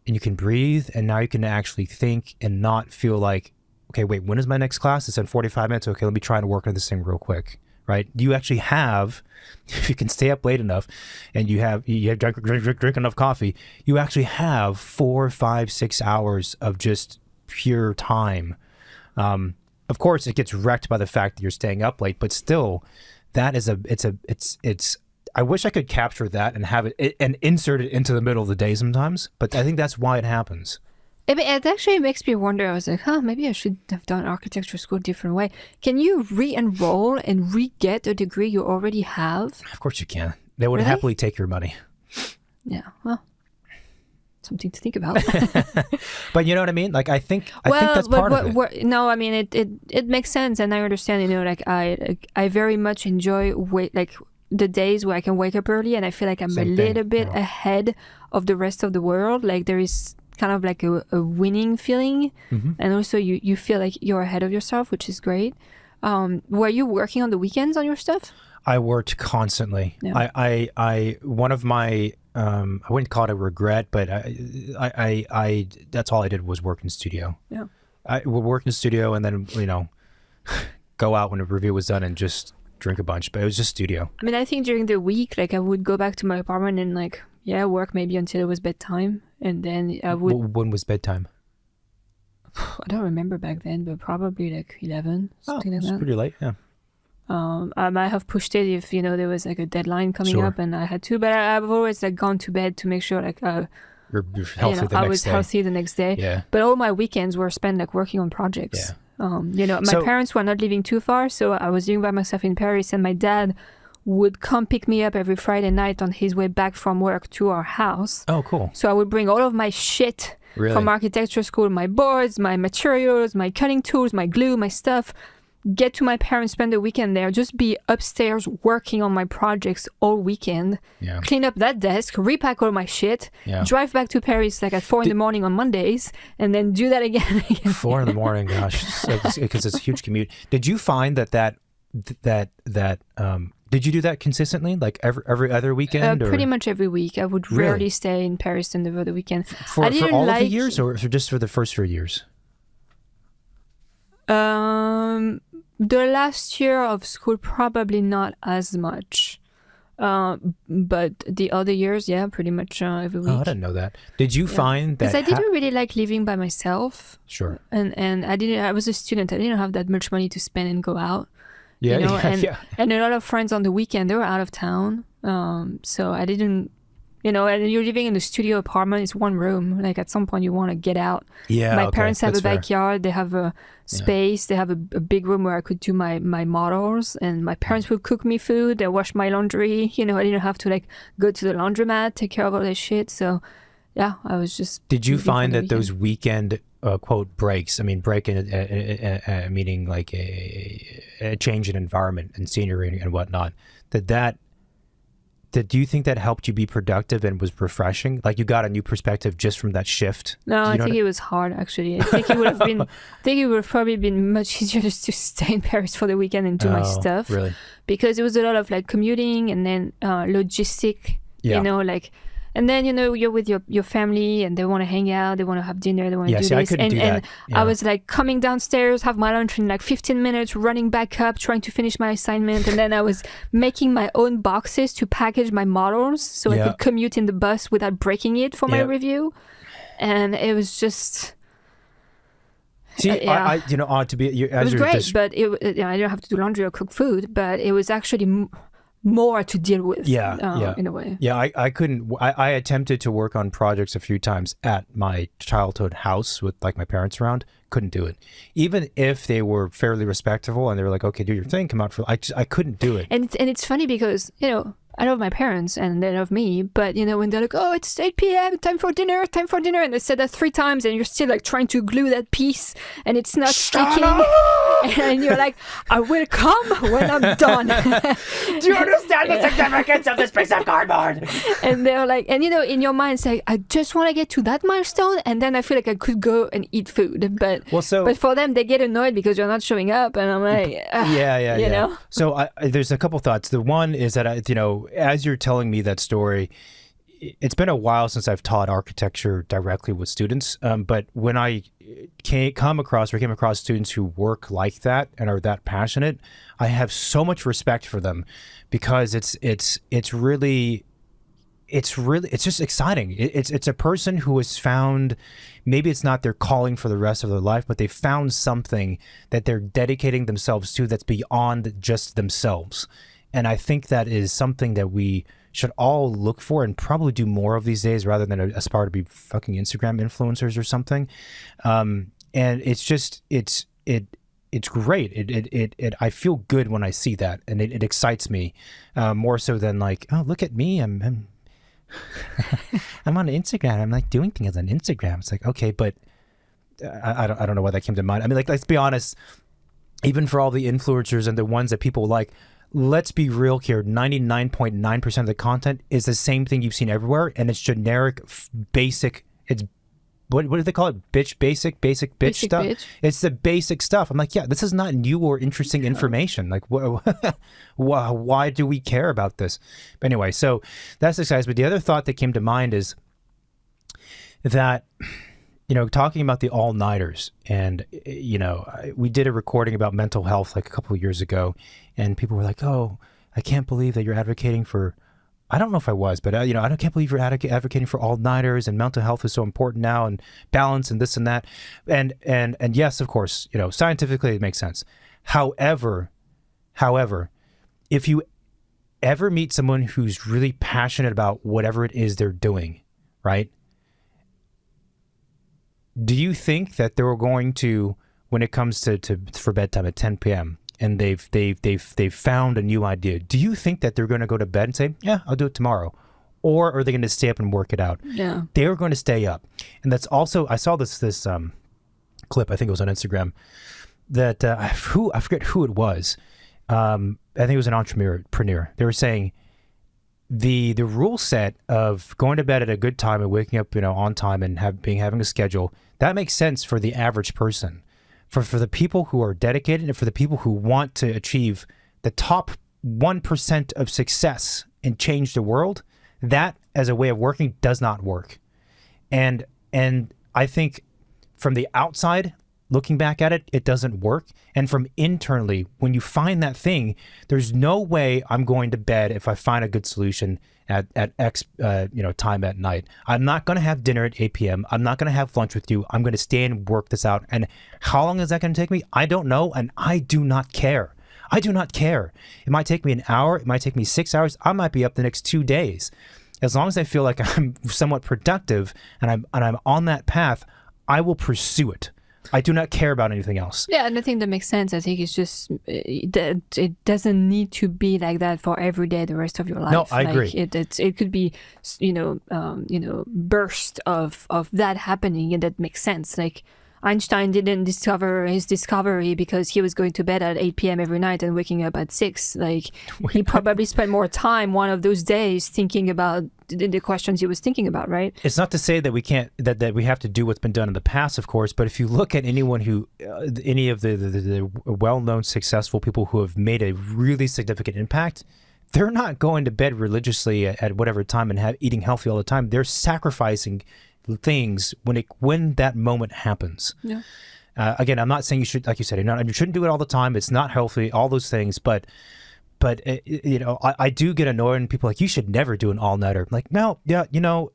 and you can breathe, and now you can actually think and not feel like, okay, wait, when is my next class? It's in 45 minutes. Okay, let me try and work on this thing real quick, right? You actually have, if you can stay up late enough and you have drink enough coffee, you actually have 4, 5, 6 hours of just pure time. Of course, it gets wrecked by the fact that you're staying up late, but still, that is it's I wish I could capture that and have it and insert it into the middle of the day sometimes, but I think that's why it happens. It actually makes me wonder. I was like, maybe I should have done architecture school a different way. Can you re-enroll and re-get a degree you already have? Of course you can. They would happily take your money. Yeah, well, something to think about. But you know what I mean? Like, I think that's part of it. No, I mean, it makes sense, and I understand, like, I very much enjoy the days where I can wake up early and I feel like I'm a little bit ahead of the rest of the world. Like there is kind of like a winning feeling. Mm-hmm. And also you feel like you're ahead of yourself, which is great. Were you working on the weekends on your stuff? I worked constantly. Yeah. I one of my, I wouldn't call it a regret, but I that's all I did was work in studio. Yeah. I would work in studio and then, go out when a review was done and just drink a bunch, but it was just studio. I mean, I think during the week, like I would go back to my apartment and work maybe until it was bedtime, and then I would. When was bedtime? I don't remember back then, but probably like 11, something like it's that. pretty late. Yeah. I might have pushed it if there was like a deadline coming Sure. up and I had to, but I've always like gone to bed to make sure like You're healthy the I next was day. healthy the next day. Yeah. But all my weekends were spent like working on projects. Yeah. My parents were not living too far, so I was living by myself in Paris, and my dad would come pick me up every Friday night on his way back from work to our house. Oh, cool. So I would bring all of my shit from architecture school, my boards, my materials, my cutting tools, my glue, my stuff, get to my parents, spend the weekend there, just be upstairs working on my projects all weekend, clean up that desk, repack all my shit, drive back to Paris like at 4 a.m. on Mondays, and then do that again. 4 a.m, gosh, because it's a huge commute. Did you find that did you do that consistently, like every other weekend? Pretty much every week. I would rarely stay in Paris over the weekend. For all of the years, or just for the first 3 years? The last year of school, probably not as much. But the other years, pretty much every week. Oh, I didn't know that. Did you find that? Because I didn't really like living by myself. Sure. And I was a student. I didn't have that much money to spend and go out. Yeah, and a lot of friends on the weekend, they were out of town. So I didn't, and you're living in a studio apartment, it's one room. Like at some point you want to get out. Yeah. My parents have a backyard, they have a space, they have a big room where I could do my models, and my parents would cook me food, they wash my laundry. I didn't have to like go to the laundromat, take care of all that shit. So yeah, I was just. Did you find that those weekend quote breaks, I mean break in meaning like a change in environment and scenery and whatnot, do you think that helped you be productive and was refreshing? Like you got a new perspective just from that shift? No, I think it was hard actually. I think it would have probably been much easier just to stay in Paris for the weekend and do my stuff. Really? Because it was a lot of like commuting and then logistic, and then you're with your family and they want to hang out, they want to have dinner, they want to do this. I couldn't do that. I was like coming downstairs, have my lunch in like 15 minutes, running back up, trying to finish my assignment, and then I was making my own boxes to package my models so I could commute in the bus without breaking it for my review. And it was just. See, odd to be. It was great, but I didn't have to do laundry or cook food, but it was actually more to deal with in a way. I couldn't. I attempted to work on projects a few times at my childhood house with like my parents around. Couldn't do it, even if they were fairly respectable and they were like, okay, do your thing, come out for. I couldn't do it. And it's funny because I love my parents and they love me, but when they're like, oh, it's 8 p.m, time for dinner, and they said that 3 times and you're still like trying to glue that piece and it's not sticking, and you're like, I will come when I'm done. Do you understand the significance of this piece of cardboard? And they're like, and in your mind it's like, I just want to get to that milestone and then I feel like I could go and eat food, but for them they get annoyed because you're not showing up, and I'm like, yeah. So there's a couple thoughts. The one is that as you're telling me that story, it's been a while since I've taught architecture directly with students. But when I came across students who work like that and are that passionate, I have so much respect for them, because it's just exciting. It's a person who has found, maybe it's not their calling for the rest of their life, but they found something that they're dedicating themselves to that's beyond just themselves. And I think that is something that we should all look for and probably do more of these days, rather than aspire to be fucking Instagram influencers or something. And it's just, it's great. I feel good when I see that, and it excites me more so than like, oh, look at me, I'm I'm on Instagram, I'm like doing things on Instagram. It's like, okay, but I don't know why that came to mind. I mean, like, let's be honest, even for all the influencers and the ones that people like, let's be real here, 99.9% of the content is the same thing you've seen everywhere, and it's generic, basic. It's what do they call it? Basic bitch stuff. Bitch. It's the basic stuff. I'm like, yeah, this is not new or interesting information. Like, why do we care about this? But anyway, so that's exciting. But the other thought that came to mind is that, talking about the all-nighters, and, we did a recording about mental health like a couple of years ago, and people were like, oh, I can't believe that you're advocating for I don't know if I was, but I can't believe you're advocating for all-nighters and mental health is so important now and balance and this and that. And yes, of course, scientifically it makes sense. However, if you ever meet someone who's really passionate about whatever it is they're doing, right? Do you think that they're going to, when it comes to for bedtime at 10 p.m. and they've found a new idea, do you think that they're going to go to bed and say, yeah, I'll do it tomorrow? Or are they going to stay up and work it out? Yeah. They're going to stay up. And that's also, I saw this clip, I think it was on Instagram, that I forget who it was. I think it was an entrepreneur. They were saying the rule set of going to bed at a good time and waking up, on time and having a schedule, that makes sense for the average person. For the people who are dedicated and for the people who want to achieve the top 1% of success and change the world, that as a way of working does not work. And I think from the outside, looking back at it, it doesn't work. And from internally, when you find that thing, there's no way I'm going to bed if I find a good solution at X time at night. I'm not going to have dinner at 8 p.m. I'm not going to have lunch with you. I'm going to stay and work this out. And how long is that going to take me? I don't know. And I do not care. I do not care. It might take me an hour. It might take me 6 hours. I might be up the next 2 days. As long as I feel like I'm somewhat productive and I'm on that path, I will pursue it. I do not care about anything else. Yeah, and I think that makes sense. I think it's just it doesn't need to be like that for every day the rest of your life. No, I agree. It could be burst of that happening, and that makes sense. Like Einstein didn't discover his discovery because he was going to bed at 8 p.m. every night and waking up at 6. Like he probably spent more time one of those days thinking about the questions he was thinking about, right? It's not to say that we can't, that we have to do what's been done in the past, of course, but if you look at anyone who, any of the well-known successful people who have made a really significant impact, they're not going to bed religiously at whatever time and eating healthy all the time. They're sacrificing things when that moment happens. Yeah. Again, I'm not saying you should, like you said, you shouldn't do it all the time. It's not healthy, all those things, but I do get annoyed when people are like, you should never do an all-nighter. I'm like, no, yeah, no,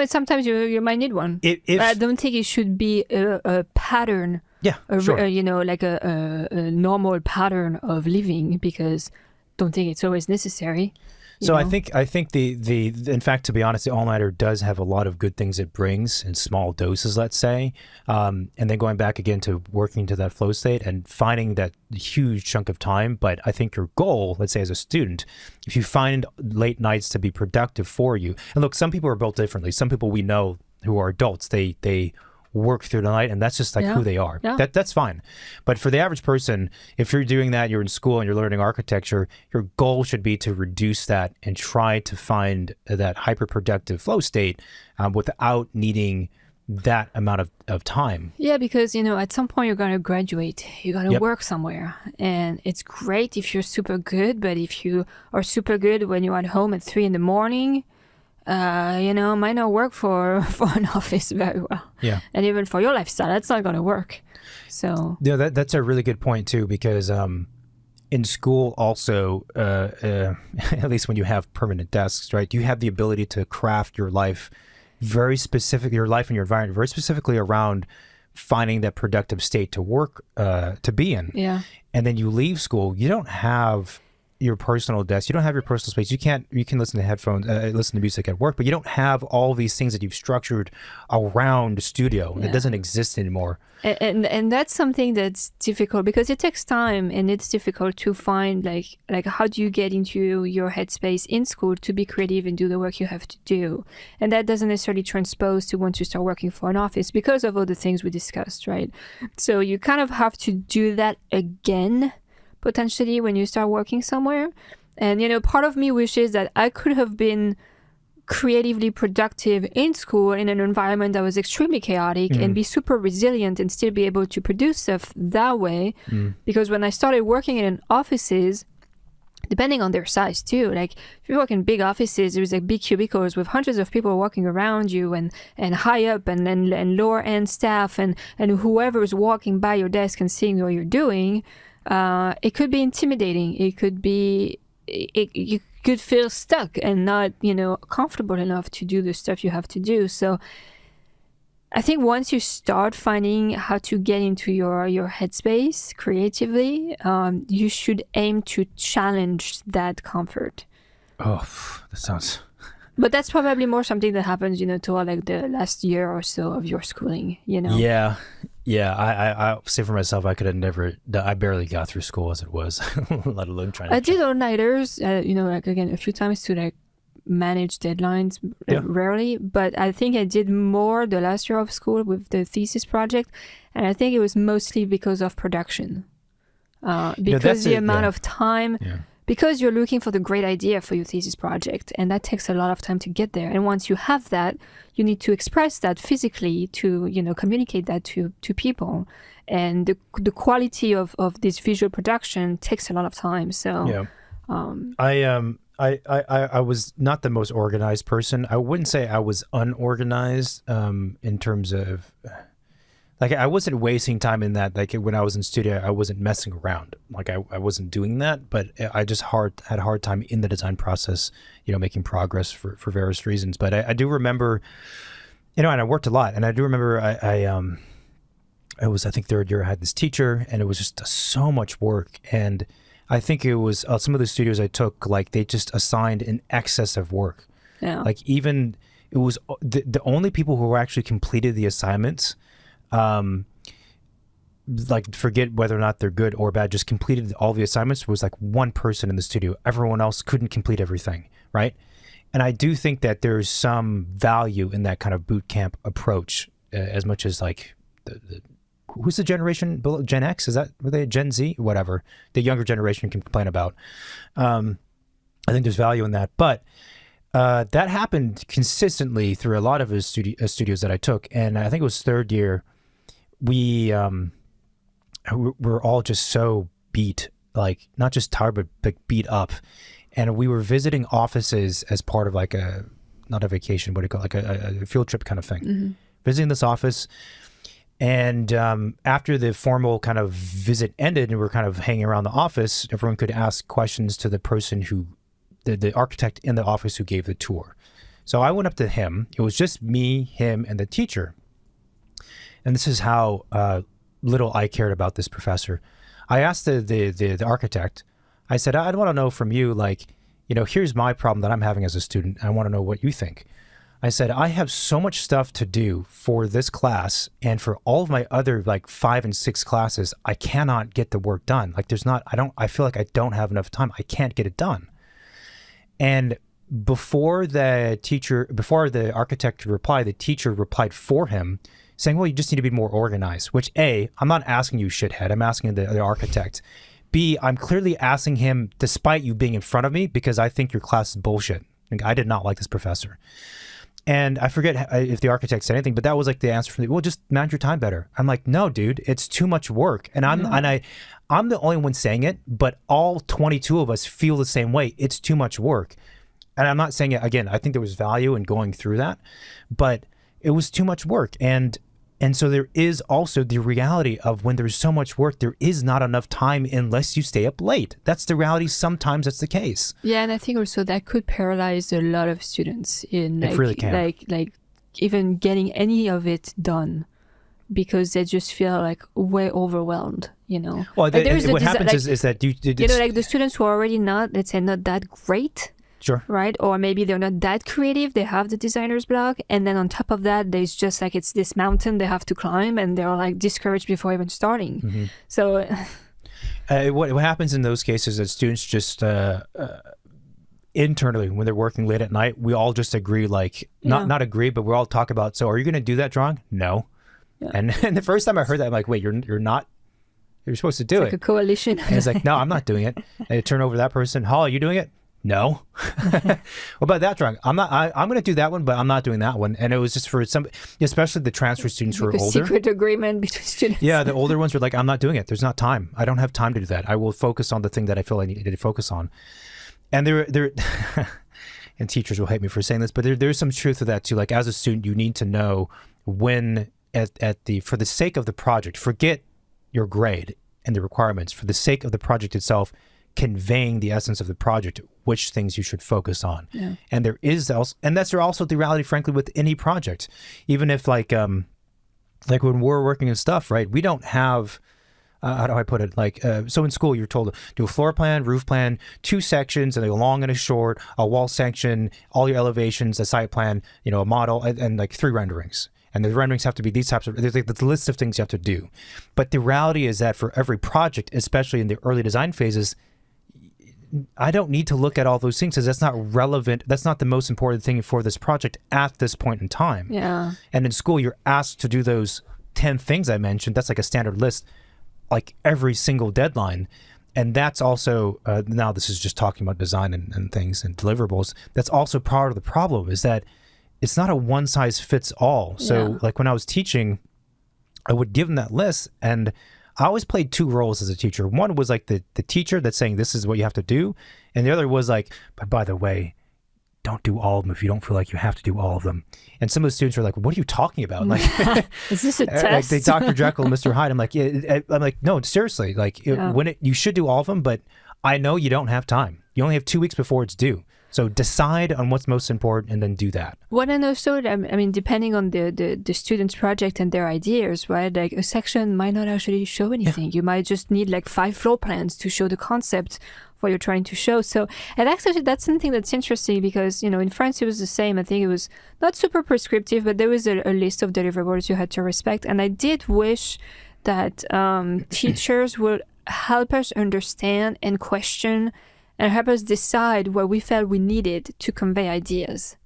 sometimes you might need one. I don't think it should be a pattern. Yeah, sure. Like a normal pattern of living, because don't think it's always necessary. So I think the in fact, to be honest, the all-nighter does have a lot of good things it brings in small doses, let's say. And then going back again to working to that flow state and finding that huge chunk of time. But I think your goal, let's say as a student, if you find late nights to be productive for you, and look, some people are built differently. Some people we know who are adults, they work through the night, and that's just like who they are. Yeah. That's fine. But for the average person, if you're doing that, you're in school and you're learning architecture, your goal should be to reduce that and try to find that hyper-productive flow state without needing that amount of time. Yeah, because, at some point you're going to graduate. You're going to work somewhere. And it's great if you're super good, but if you are super good when you're at home at 3 a.m, might not work for an office very well. Yeah. And even for your lifestyle, that's not going to work. So yeah, that's a really good point too, because in school also, at least when you have permanent desks, right, you have the ability to craft your life very specific, your life and your environment very specifically around finding that productive state to work, to be in. Yeah. And then you leave school, you don't have your personal desk, you don't have your personal space. You can listen to headphones, listen to music at work, but you don't have all these things that you've structured around the studio. It doesn't exist anymore. And that's something that's difficult because it takes time, and it's difficult to find like how do you get into your headspace in school to be creative and do the work you have to do. And that doesn't necessarily transpose to once you start working for an office because of all the things we discussed, right? So you kind of have to do that again potentially when you start working somewhere. And part of me wishes that I could have been creatively productive in school in an environment that was extremely chaotic and be super resilient and still be able to produce stuff that way. Because when I started working in offices, depending on their size too, like if you work in big offices, there's like big cubicles with hundreds of people walking around you and high up and lower end staff and whoever's walking by your desk and seeing what you're doing. It could be intimidating. It could be, you could feel stuck and not, comfortable enough to do the stuff you have to do. So I think once you start finding how to get into your headspace creatively, you should aim to challenge that comfort. Oh, that sounds... But that's probably more something that happens, toward like the last year or so of your schooling, Yeah. I say for myself, I could have never. I barely got through school as it was, let alone trying. I did all-nighters, like again a few times to like manage deadlines. Rarely, but I think I did more the last year of school with the thesis project, and I think it was mostly because of production, because the amount of time. Yeah. Because you're looking for the great idea for your thesis project, and that takes a lot of time to get there. And once you have that, you need to express that physically to, communicate that to people. And the quality of this visual production takes a lot of time. So, I was not the most organized person. I wouldn't say I was unorganized in terms of. Like, I wasn't wasting time in that. Like, when I was in studio, I wasn't messing around. Like, I wasn't doing that, but I just had a hard time in the design process, making progress for various reasons. But I do remember, and I worked a lot. And I do remember I was, I think, third year, I had this teacher, and it was just so much work. And I think it was some of the studios I took, like, they just assigned an excess of work. Yeah. Like, even, it was the only people who actually completed the assignments, like, forget whether or not they're good or bad, just completed all the assignments, was like one person in the studio. Everyone else couldn't complete everything, right? And I do think that there's some value in that kind of boot camp approach, as much as like who's the generation below Gen X? Were they Gen Z? Whatever the younger generation can complain about. I think there's value in that, but that happened consistently through a lot of his studios that I took, and I think it was third year. We were all just so beat, like not just tired, but like beat up. And we were visiting offices as part of like not a vacation, what do you call it? Like a field trip kind of thing. Mm-hmm. Visiting this office. And after the formal kind of visit ended and we were kind of hanging around the office, everyone could ask questions to the person who, the architect in the office who gave the tour. So I went up to him. It was just me, him, and the teacher. And this is how little I cared about this professor. I asked the architect, I said, I want to know from you, like, here's my problem that I'm having as a student. I want to know what you think. I said, I have so much stuff to do for this class and for all of my other like 5 and 6 classes, I cannot get the work done. Like I feel like I don't have enough time. I can't get it done. And before the architect replied, the teacher replied for him, saying, well, you just need to be more organized, which A, I'm not asking you, shithead. I'm asking the architect. B, I'm clearly asking him despite you being in front of me because I think your class is bullshit. Like, I did not like this professor. And I forget if the architect said anything, but that was like the answer from me. Well, just manage your time better. I'm like, no, dude, it's too much work. And I'm the only one saying it, but all 22 of us feel the same way. It's too much work. And I'm not saying it again. I think there was value in going through that, but it was too much work. And so there is also the reality of when there's so much work, there is not enough time unless you stay up late. That's the reality. Sometimes that's the case. Yeah, and I think also that could paralyze a lot of students in it really can. like even getting any of it done because they just feel like way overwhelmed, Well, what happens is that like the students who are already not, let's say, not that great. Sure. Right? Or maybe they're not that creative. They have the designer's block. And then on top of that, there's just like it's this mountain they have to climb and they're like discouraged before even starting. Mm-hmm. So what happens in those cases is students just internally, when they're working late at night, we all just agree, like, not agree, but we all talk about, so are you going to do that drawing? No. Yeah. And the first time I heard that, I'm like, wait, you're not? You're supposed to do it's like a coalition. And it's like, no, I'm not doing it. And I turn over to that person. Hall, are you doing it? No. What about that drawing? I'm going to do that one, but I'm not doing that one. And it was just for some, especially the transfer students who are older. Secret agreement between students. Yeah, the older ones were like, I'm not doing it. There's not time. I don't have time to do that. I will focus on the thing that I feel I need to focus on. And there, and teachers will hate me for saying this, but there's some truth to that too. Like, as a student, you need to know when for the sake of the project, forget your grade and the requirements. For the sake of the project itself, conveying the essence of the project, which things you should focus on. Yeah. And there is also, and that's also the reality, frankly, with any project. Even if like when we're working on stuff, right? We don't have, how do I put it? Like, so in school, you're told to do a floor plan, roof plan, 2 sections, and a long and a short, a wall section, all your elevations, a site plan, a model, and like 3 renderings. And the renderings have to be these types of, there's like the list of things you have to do. But the reality is that for every project, especially in the early design phases, I don't need to look at all those things because that's not relevant. That's not the most important thing for this project at this point in time. Yeah. And in school, you're asked to do those 10 things I mentioned. That's like a standard list, like every single deadline. And that's also, now this is just talking about design and things and deliverables. That's also part of the problem is that it's not a one size fits all. So like when I was teaching, I would give them that list, and I always played 2 roles as a teacher. One was like the teacher that's saying this is what you have to do. And the other was like, but by the way, don't do all of them if you don't feel like you have to do all of them. And some of the students are like, what are you talking about? Like, is this a test? Like they Dr. Jekyll and Mr. Hyde. I'm like, yeah. I'm like, no, seriously. Like you should do all of them, but I know you don't have time. You only have 2 weeks before it's due. So decide on what's most important and then do that. Well, and also, I mean, depending on the student's project and their ideas, right? Like a section might not actually show anything. Yeah. You might just need like 5 floor plans to show the concept what you're trying to show. So, and actually that's something that's interesting because, in France it was the same. I think it was not super prescriptive, but there was a list of deliverables you had to respect. And I did wish that teachers would help us understand and question and help us decide what we felt we needed to convey ideas.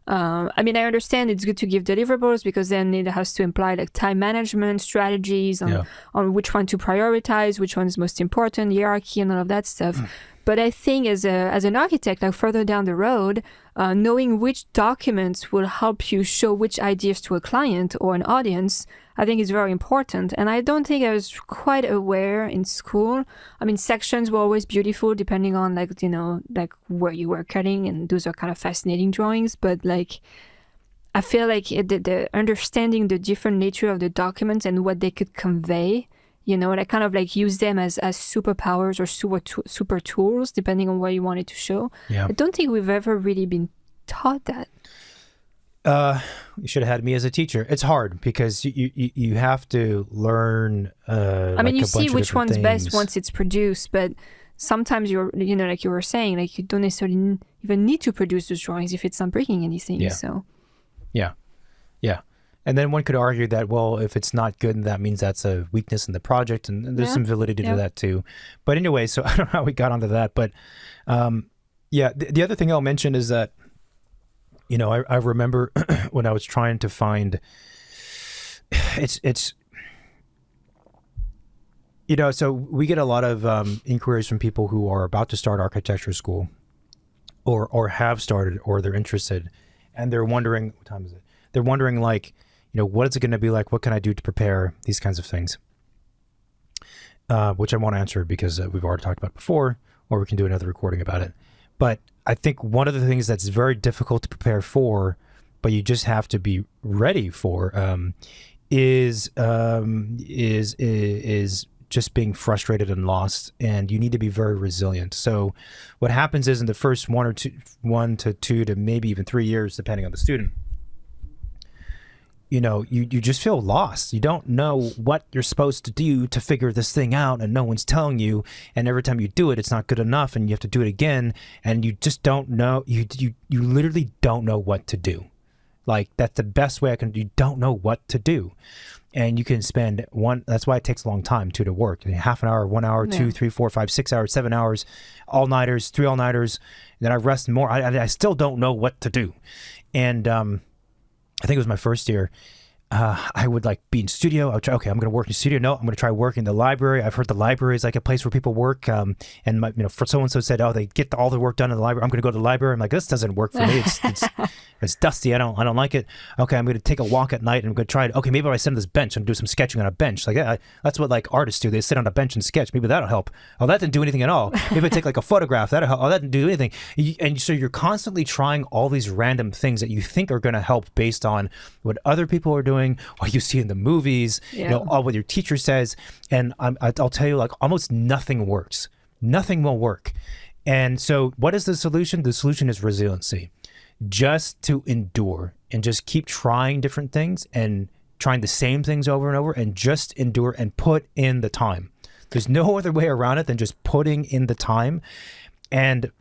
I mean, I understand it's good to give deliverables because then it has to imply like time management strategies on which one to prioritize, which one is most important, hierarchy and all of that stuff. But I think as an architect, like further down the road, knowing which documents will help you show which ideas to a client or an audience, I think is very important. And I don't think I was quite aware in school. I mean, sections were always beautiful depending on like where you were cutting, and those are kind of fascinating drawings. But like, I feel like the understanding the different nature of the documents and what they could convey, and I kind of like use them as superpowers or super tools, depending on what you wanted to show. Yeah. I don't think we've ever really been taught that. You should have had me as a teacher. It's hard because you have to learn. I mean, you see which one's things. Best once it's produced, but sometimes you're, like you were saying, like you don't necessarily even need to produce those drawings if it's not breaking anything. Yeah. So. Yeah. And then one could argue that, well, if it's not good, that means that's a weakness in the project, and there's some validity to that too. But anyway, so I don't know how we got onto that, but the other thing I'll mention is that, I remember when I was trying to find, so we get a lot of inquiries from people who are about to start architecture school or have started, or they're interested, and they're wondering, what time is it? They're wondering like, what is it going to be like? What can I do to prepare these kinds of things? Which I won't answer because we've already talked about before, or we can do another recording about it. But I think one of the things that's very difficult to prepare for, but you just have to be ready for, is just being frustrated and lost, and you need to be very resilient. So what happens is in the first 1 to 2 to maybe even 3 years, depending on the student, you just feel lost. You don't know what you're supposed to do to figure this thing out, and no one's telling you. And every time you do it, it's not good enough, and you have to do it again, and you just don't know. You literally don't know what to do. Like, that's the best way you don't know what to do. And you can spend that's why it takes a long time too to work. Half an hour, 1 hour, 2, 3, 4, 5, 6 hours, 7 hours, all-nighters, 3 all-nighters. Then I rest more. I still don't know what to do. And I think it was my first year. I would like be in studio. I would try, okay, I'm going to work in studio. No, I'm going to try work in the library. I've heard the library is like a place where people work. And for so-and-so said, oh, they get all the work done in the library. I'm going to go to the library. I'm like, this doesn't work for me. It's dusty. I don't like it. Okay, I'm going to take a walk at night and I'm going to try it. Okay, maybe if I sit on this bench and do some sketching on a bench. Like that's what like artists do. They sit on a bench and sketch. Maybe that'll help. Oh, that didn't do anything at all. Maybe I take like a photograph. That'll help. Oh, that didn't do anything. And so you're constantly trying all these random things that you think are going to help based on what other people are doing, what you see in the movies, all what your teacher says. And I'll tell you, like, almost nothing works. nothing will work. And so what is the solution? The solution is resiliency. Just to endure and just keep trying different things and trying the same things over and over, and just endure and put in the time. There's no other way around it than just putting in the time. And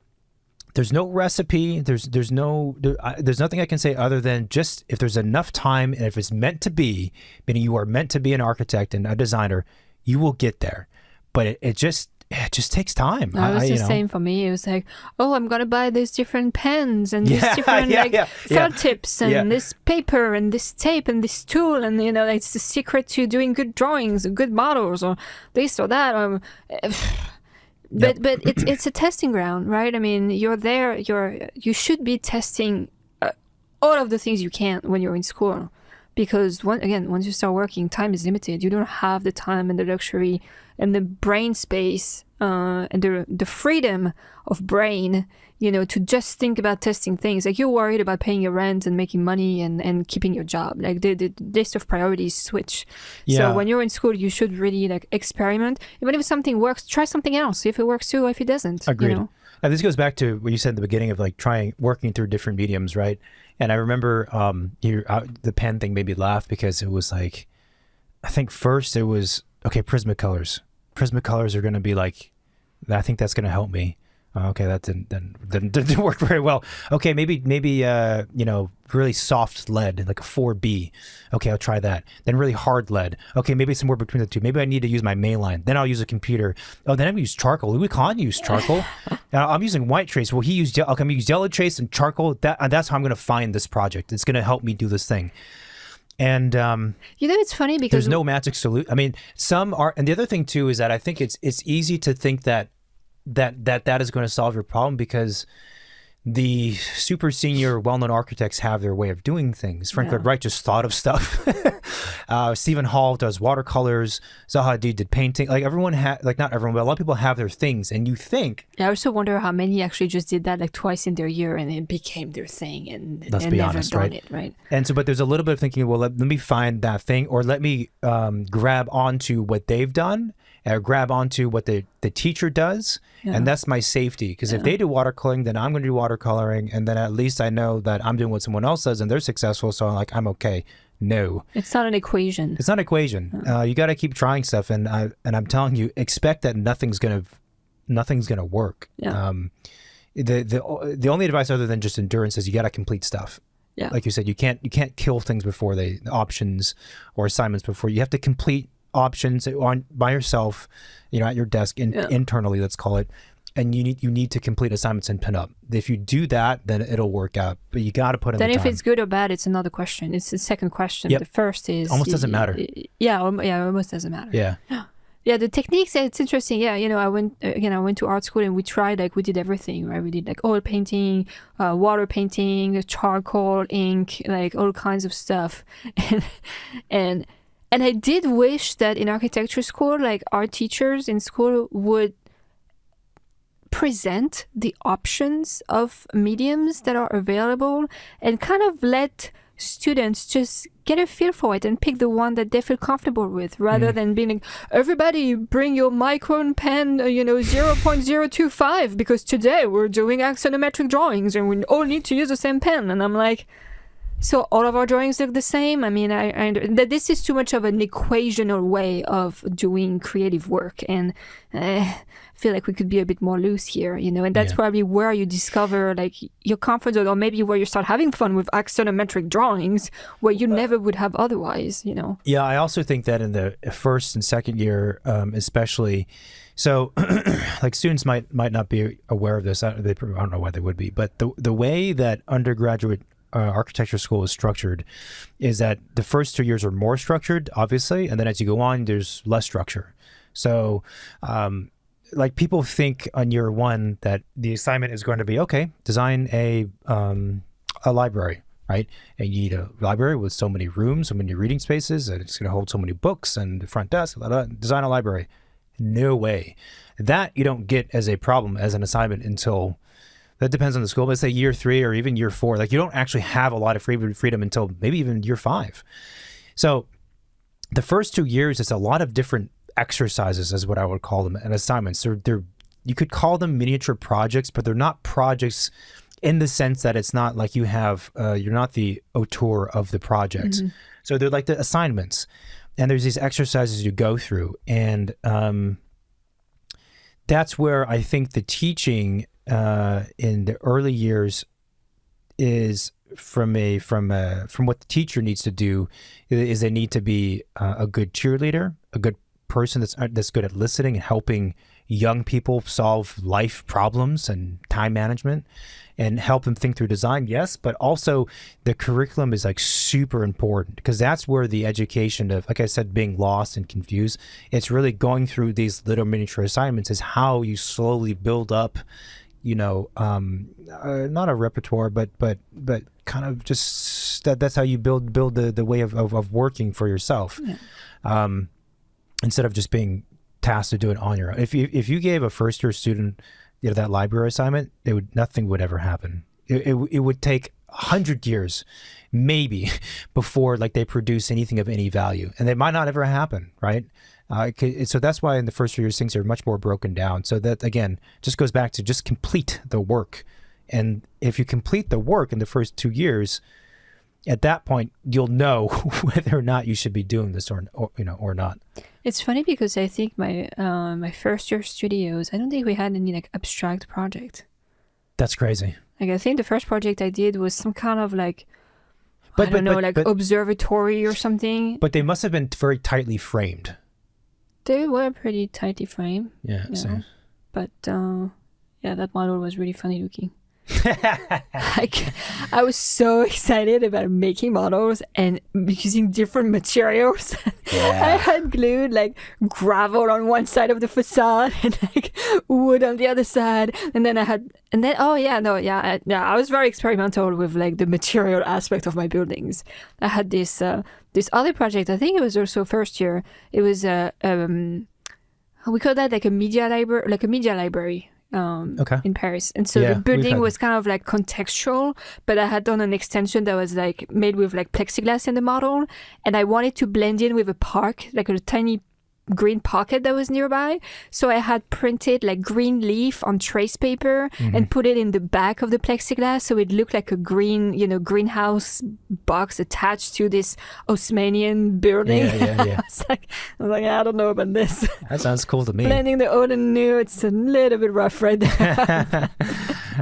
there's no recipe. There's nothing I can say other than just if there's enough time and if it's meant to be, meaning you are meant to be an architect and a designer, you will get there. But it just takes time. It was the same for me. It was like, oh, I'm gonna buy these different pens and these different felt tips and this paper and this tape and this tool, and it's the secret to doing good drawings, good models, or this or that. But it's a testing ground, right? I mean, you're there. You should be testing all of the things you can when you're in school, because once you start working, time is limited. You don't have the time and the luxury and the brain space and the freedom of brain, to just think about testing things. Like, you're worried about paying your rent and making money and keeping your job. Like, the list of priorities switch. So when you're in school, you should really experiment. Even if something works, try something else. If it works too, or if it doesn't. Agreed. And this goes back to what you said at the beginning of working through different mediums, right? And I remember the pen thing made me laugh because it was I think first it was, okay, Prismacolors. Prismacolors are going to be I think that's going to help me. Okay, that didn't work very well. Okay, maybe really soft lead, like a 4B. Okay, I'll try that. Then really hard lead. Okay, maybe somewhere between the two. Maybe I need to use my main line. Then I'll use a computer. Oh, then I'm going to use charcoal. We can't use charcoal. I'm using white trace. Well, I'm going to use yellow trace and charcoal. That's how I'm going to find this project. It's going to help me do this thing. And it's funny because there's no magic solution. I mean, some are, and the other thing too is that I think it's easy to think that is going to solve your problem, because the super senior well-known architects have their way of doing things. Frank Lloyd Wright just thought of stuff. Stephen Hall does watercolors. Zaha Hadid did painting. Everyone not everyone, but a lot of people have their things. And you think... I also wonder how many actually just did that twice in their year and it became their thing and never done it, right? And so, but there's a little bit of thinking, well, let me find that thing, or let me grab onto what they've done, or grab onto what the teacher does, and that's my safety. Because if they do watercoloring, then I'm going to do watercoloring, and then at least I know that I'm doing what someone else does, and they're successful, so I'm okay. No, it's not an equation. It's not an equation. You got to keep trying stuff, and I'm telling you, expect that nothing's gonna work. Yeah. The only advice other than just endurance is you got to complete stuff. Yeah. Like you said, you can't kill things before the options or assignments before. You have to complete options by yourself, at your desk internally, let's call it, and you need to complete assignments and pin up. If you do that, then it'll work out, but you got to put in the time. Then if it's good or bad, it's another question. It's the second question. Yep. The first is almost doesn't matter. Almost doesn't matter. Yeah, the techniques, it's interesting. I went to art school and we tried, we did everything, right? We did oil painting, water painting, charcoal, ink, all kinds of stuff. And I did wish that in architecture school, our teachers in school would present the options of mediums that are available and kind of let students just get a feel for it and pick the one that they feel comfortable with, rather than being everybody bring your micron pen 0.025 because today we're doing axonometric drawings and we all need to use the same pen. And I'm like, so all of our drawings look the same? I mean, I that this is too much of an equational way of doing creative work, and I feel like we could be a bit more loose here, and that's probably where you discover your comfort zone, or maybe where you start having fun with axonometric drawings where you never would have otherwise, Yeah, I also think that in the first and second year, especially, so students might not be aware of this. I don't know why they would be, but the way that undergraduate architecture school is structured is that the first 2 years are more structured, obviously, and then as you go on, there's less structure. So people think on year one that the assignment is going to be, okay, design a library, right? And you need a library with so many rooms, so many reading spaces, and it's going to hold so many books and the front desk, design a library. No way. That you don't get as a problem, as an assignment until... That depends on the school, but let's say year 3 or even year 4. You don't actually have a lot of freedom until maybe even year 5. So the first 2 years, it's a lot of different exercises, is what I would call them, and assignments. They're you could call them miniature projects, but they're not projects in the sense that it's not like you have, you're not the auteur of the project. So they're like the assignments. And there's these exercises you go through. And that's where I think the teaching in the early years is from what the teacher needs to do is they need to be a good cheerleader, a good person that's good at listening and helping young people solve life problems and time management and help them think through design. Yes, but also the curriculum is like super important because that's where the education of, like I said, being lost and confused, it's really going through these little miniature assignments is how you slowly build up, not a repertoire, but kind of just that's how you build the way of working for yourself. Yeah. Instead of just being tasked to do it on your own. If you gave a first year student that library assignment, nothing would ever happen. It would take 100 years maybe before like they produce anything of any value, and it might not ever happen, right? So that's why in the first few years things are much more broken down. So that again just goes back to just complete the work, and if you complete the work in the first 2 years, at that point you'll know whether or not you should be doing this or not. It's funny because I think my first year studios, I don't think we had any like abstract project. That's crazy. Like I think the first project I did was some kind of like observatory or something. But they must have been very tightly framed. They were pretty tightly framed. Yeah. So. But that model was really funny looking. Like, I was so excited about making models and using different materials. Yeah. I had glued like gravel on one side of the facade and like wood on the other side, and then I was very experimental with like the material aspect of my buildings. I had this other project. I think it was also first year. It was we call that like a media library. In Paris, and so the building was kind of like contextual, but I had done an extension that was like made with like plexiglass in the model, and I wanted to blend in with a park, like a tiny green pocket that was nearby. So I had printed like green leaf on trace paper and put it in the back of the plexiglass, so it looked like a green, greenhouse box attached to this Haussmannian building. Yeah. I was like, I don't know about this. That sounds cool to me. Blending the old and new, it's a little bit rough right there.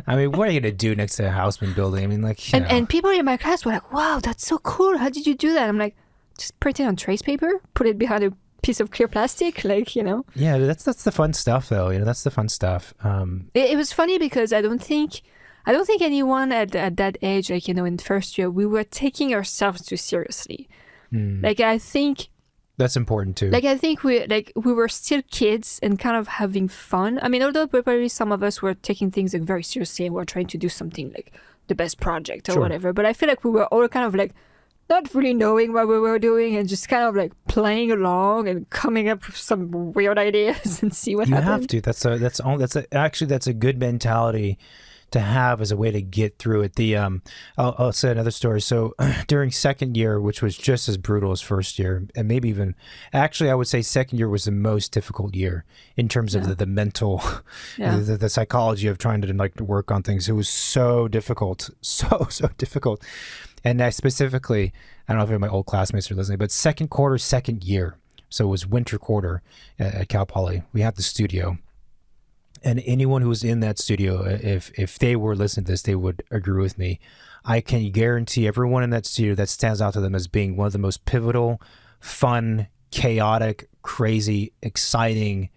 I mean, what are you gonna do next to a Haussmann building? I mean, like, and people in my class were like, "Wow, that's so cool! How did you do that?" I'm like, just print it on trace paper, put it behind a piece of clear plastic, Yeah, that's the fun stuff, though. That's the fun stuff. It was funny because I don't think anyone at that age, in first year, we were taking ourselves too seriously. Like, I think that's important too. Like, I think we were still kids and kind of having fun. I mean, although probably some of us were taking things like very seriously and were trying to do something like the best project or whatever. But I feel like we were all kind of like not really knowing what we were doing and just kind of like playing along and coming up with some weird ideas and see what happens. You have to. That's a good mentality to have as a way to get through it. I'll say another story. So during second year, which was just as brutal as first year, and maybe even, actually, I would say second year was the most difficult year in terms of the mental, the psychology of trying to work on things. It was so difficult, so difficult. And I specifically, I don't know if any of my old classmates are listening, but second quarter, second year. So it was winter quarter at Cal Poly. We had the studio. And anyone who was in that studio, if they were listening to this, they would agree with me. I can guarantee everyone in that studio, that stands out to them as being one of the most pivotal, fun, chaotic, crazy, exciting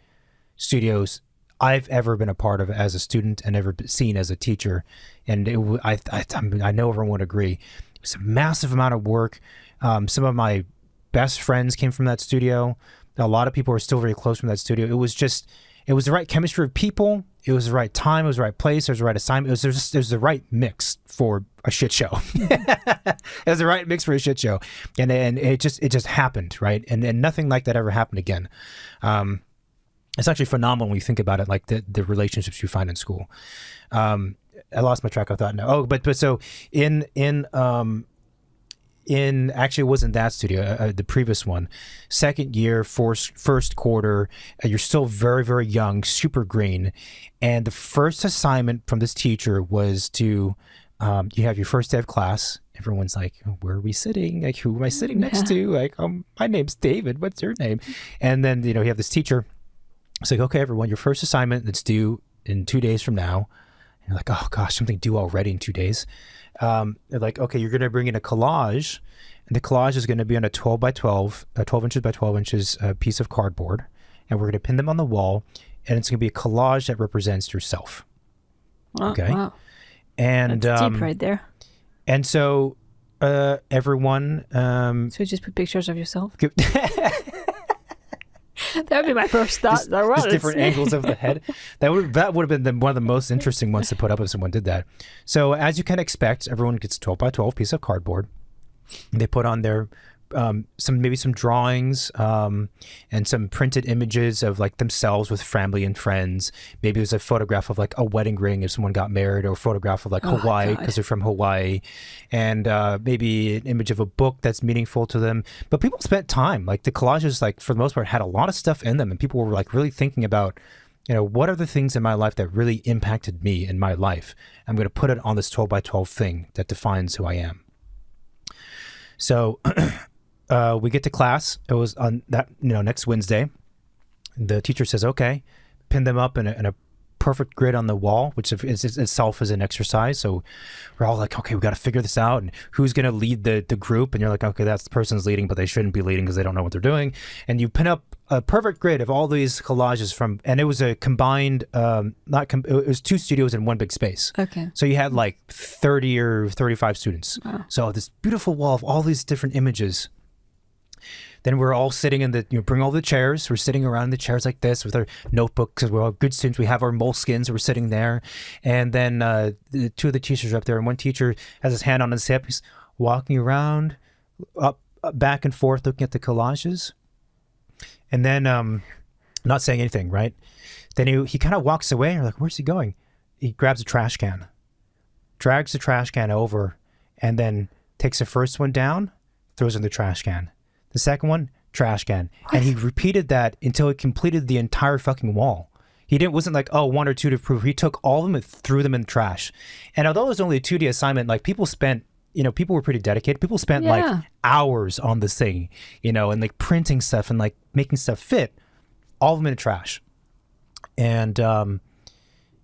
studios I've ever been a part of as a student and ever seen as a teacher. And I know everyone would agree. It was a massive amount of work. Some of my best friends came from that studio. A lot of people are still very close from that studio. It was the right chemistry of people. It was the right time. It was the right place. It was the right assignment. It was the right mix for a shit show. It was the right mix for a shit show. And it just happened, right? And nothing like that ever happened again. It's actually phenomenal when you think about it, like the relationships you find in school. I lost my track of thought now. Oh, but so in actually, it wasn't that studio, the previous one. Second year, first quarter, you're still very, very young, super green. And the first assignment from this teacher was to, you have your first day of class. Everyone's like, where are we sitting? Like, who am I sitting next to? Like, my name's David. What's your name? And then, you have this teacher. It's like, okay, everyone, your first assignment that's due in 2 days from now. And you're like, oh gosh, something due already in 2 days. They're like, okay, you're going to bring in a collage. And the collage is going to be on a 12 inches by 12 inches piece of cardboard. And we're going to pin them on the wall. And it's going to be a collage that represents yourself. Okay. Wow. And that's deep right there. And so everyone. So just put pictures of yourself. That would be my first thought. Just different angles of the head. That would have been one of the most interesting ones to put up if someone did that. So as you can expect, everyone gets a 12 by 12 piece of cardboard. They put on their some drawings and some printed images of like themselves with family and friends. Maybe there's a photograph of like a wedding ring if someone got married, or a photograph of like Hawaii because they're from Hawaii, and maybe an image of a book that's meaningful to them. But people spent time, like the collages, like for the most part, had a lot of stuff in them, and people were like really thinking about, what are the things in my life that really impacted me in my life? I'm going to put it on this 12 by 12 thing that defines who I am. So we get to class. It was on that, next Wednesday. The teacher says, okay, pin them up in a perfect grid on the wall, which itself is an exercise. So we're all like, okay, we got to figure this out. And who's going to lead the group? And you're like, okay, that's the person's leading, but they shouldn't be leading because they don't know what they're doing. And you pin up a perfect grid of all these collages and it was a combined, it was 2 studios in one big space. Okay. So you had like 30 or 35 students. Wow. So this beautiful wall of all these different images. Then we're all sitting in bring all the chairs. We're sitting around the chairs like this with our notebooks because we're all good students. We have our moleskins. We're sitting there. And then the 2 of the teachers are up there. And one teacher has his hand on his hip. He's walking around, up back and forth, looking at the collages. And then not saying anything, right? Then he kind of walks away. We're like, where's he going? He grabs a trash can, drags the trash can over, and then takes the first one down, throws it in the trash can. The second one, trash can. What? And he repeated that until he completed the entire fucking wall. Wasn't like, 1 or 2 to prove. He took all of them and threw them in the trash. And although it was only a 2D assignment, like people spent, people were pretty dedicated. People spent like hours on this thing, and like printing stuff and like making stuff fit, all of them in the trash. And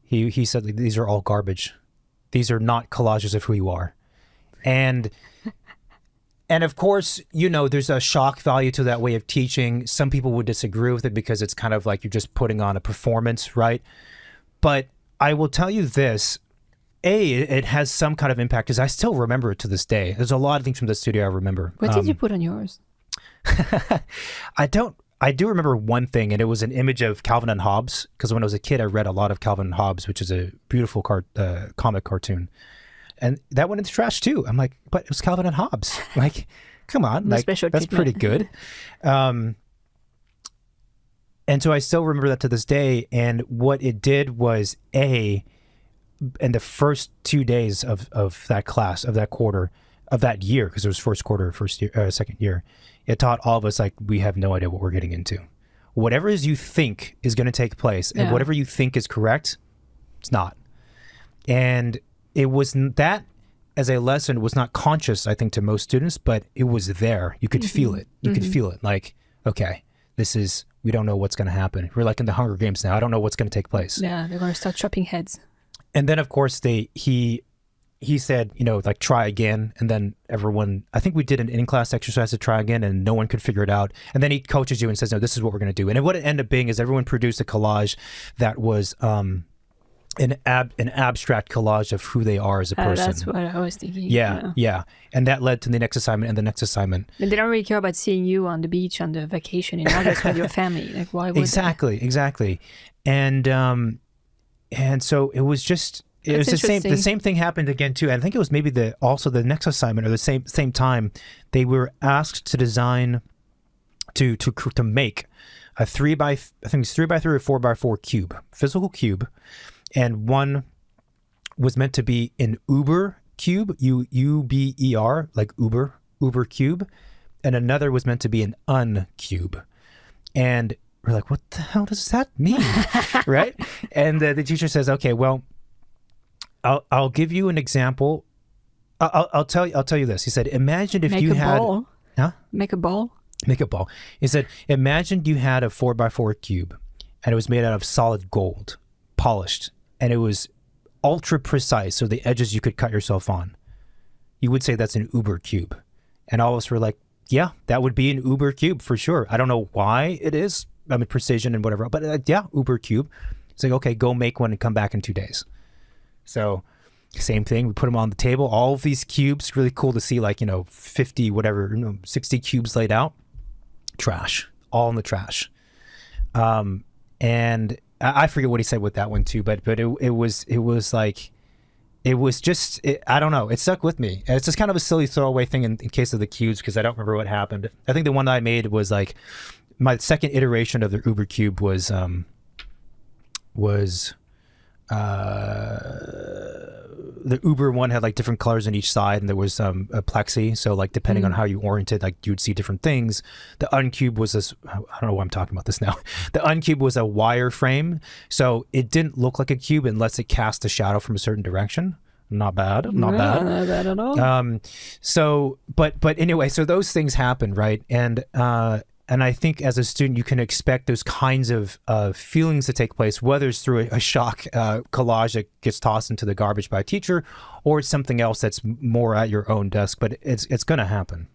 he said, like, these are all garbage. These are not collages of who you are. And of course, there's a shock value to that way of teaching. Some people would disagree with it because it's kind of like you're just putting on a performance, right? But I will tell you this, it has some kind of impact because I still remember it to this day. There's a lot of things from the studio I remember. What did you put on yours? I do remember one thing, and it was an image of Calvin and Hobbes, because when I was a kid, I read a lot of Calvin and Hobbes, which is a beautiful comic cartoon. And that went into trash too. I'm like, but it was Calvin and Hobbes. Like, come on, like that's treatment. Pretty good. And so I still remember that to this day. And what it did was in the first 2 days of that class, of that quarter, of that year, because it was first quarter, second year, it taught all of us, like, we have no idea what we're getting into. Whatever is you think is going to take place, and whatever you think is correct, it's not. And it was that, as a lesson, was not conscious, I think, to most students, but it was there. You could feel it. You could feel it. Like, okay, we don't know what's going to happen. We're like in the Hunger Games now. I don't know what's going to take place. Yeah, they're going to start chopping heads. And then, of course, he said, like, try again. And then everyone, I think we did an in-class exercise to try again, and no one could figure it out. And then he coaches you and says, no, this is what we're going to do. And what it ended up being is everyone produced a collage that was an abstract collage of who they are as a person. That's what I was thinking. Yeah. And that led to the next assignment and the next assignment. And they don't really care about seeing you on the beach on the vacation in August with your family. Like, why would Exactly. And so it was just, it was the same thing happened again too. And I think it was maybe also the next assignment or the same time they were asked to design to make a 3x3 or 4x4 cube, physical cube. And one was meant to be an Uber cube, Uber, like Uber, uber cube, and another was meant to be an uncube. And we're like, what the hell does that mean? Right? And the teacher says, okay, well, I'll give you an example. I'll tell you this. He said, imagine if you had... Ball. Huh? Make a ball. Make a ball. He said, imagine you had a 4x4 cube and it was made out of solid gold, polished, and it was ultra precise, so the edges you could cut yourself on. You would say that's an uber cube. And all of us were like, yeah, that would be an uber cube for sure. I don't know why it is. I mean, precision and whatever, but yeah, uber cube. It's like, okay, go make one and come back in 2 days. So same thing. We put them on the table. All of these cubes, really cool to see, like, 50, whatever, 60 cubes laid out. Trash. All in the trash. And I forget what he said with that one too, but it was like, it was just, I don't know. It stuck with me. And it's just kind of a silly throwaway thing in case of the cubes, because I don't remember what happened. I think the one that I made was like, my second iteration of the Uber Cube was the Uber one had like different colors on each side, and there was a plexi, so like depending on how you oriented, like you would see different things. The Uncube was this, I don't know why I'm talking about this now. The Uncube was a wire frame, so it didn't look like a cube unless it cast a shadow from a certain direction. Not bad Not bad at all. So but anyway, so those things happen, right? And I think as a student, you can expect those kinds of feelings to take place, whether it's through a shock collage that gets tossed into the garbage by a teacher, or it's something else that's more at your own desk. But it's going to happen,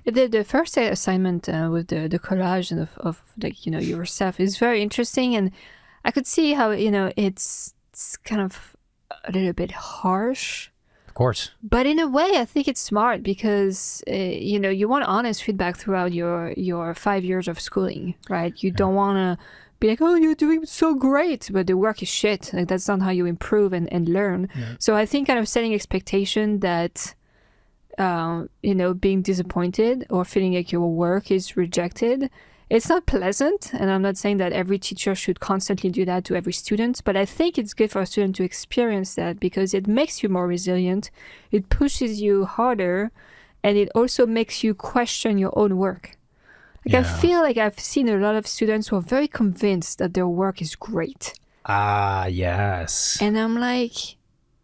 The first assignment with the collage and of like, yourself is very interesting. And I could see how, it's kind of a little bit harsh. Of course. But in a way, I think it's smart because, you want honest feedback throughout your 5 years of schooling, right? You don't want to be like, oh, you're doing so great, but the work is shit. Like, that's not how you improve and learn. Yeah. So I think kind of setting expectation that, being disappointed or feeling like your work is rejected, it's not pleasant, and I'm not saying that every teacher should constantly do that to every student, but I think it's good for a student to experience that because it makes you more resilient, it pushes you harder, and it also makes you question your own work. I feel like I've seen a lot of students who are very convinced that their work is great. Ah, yes. And I'm like...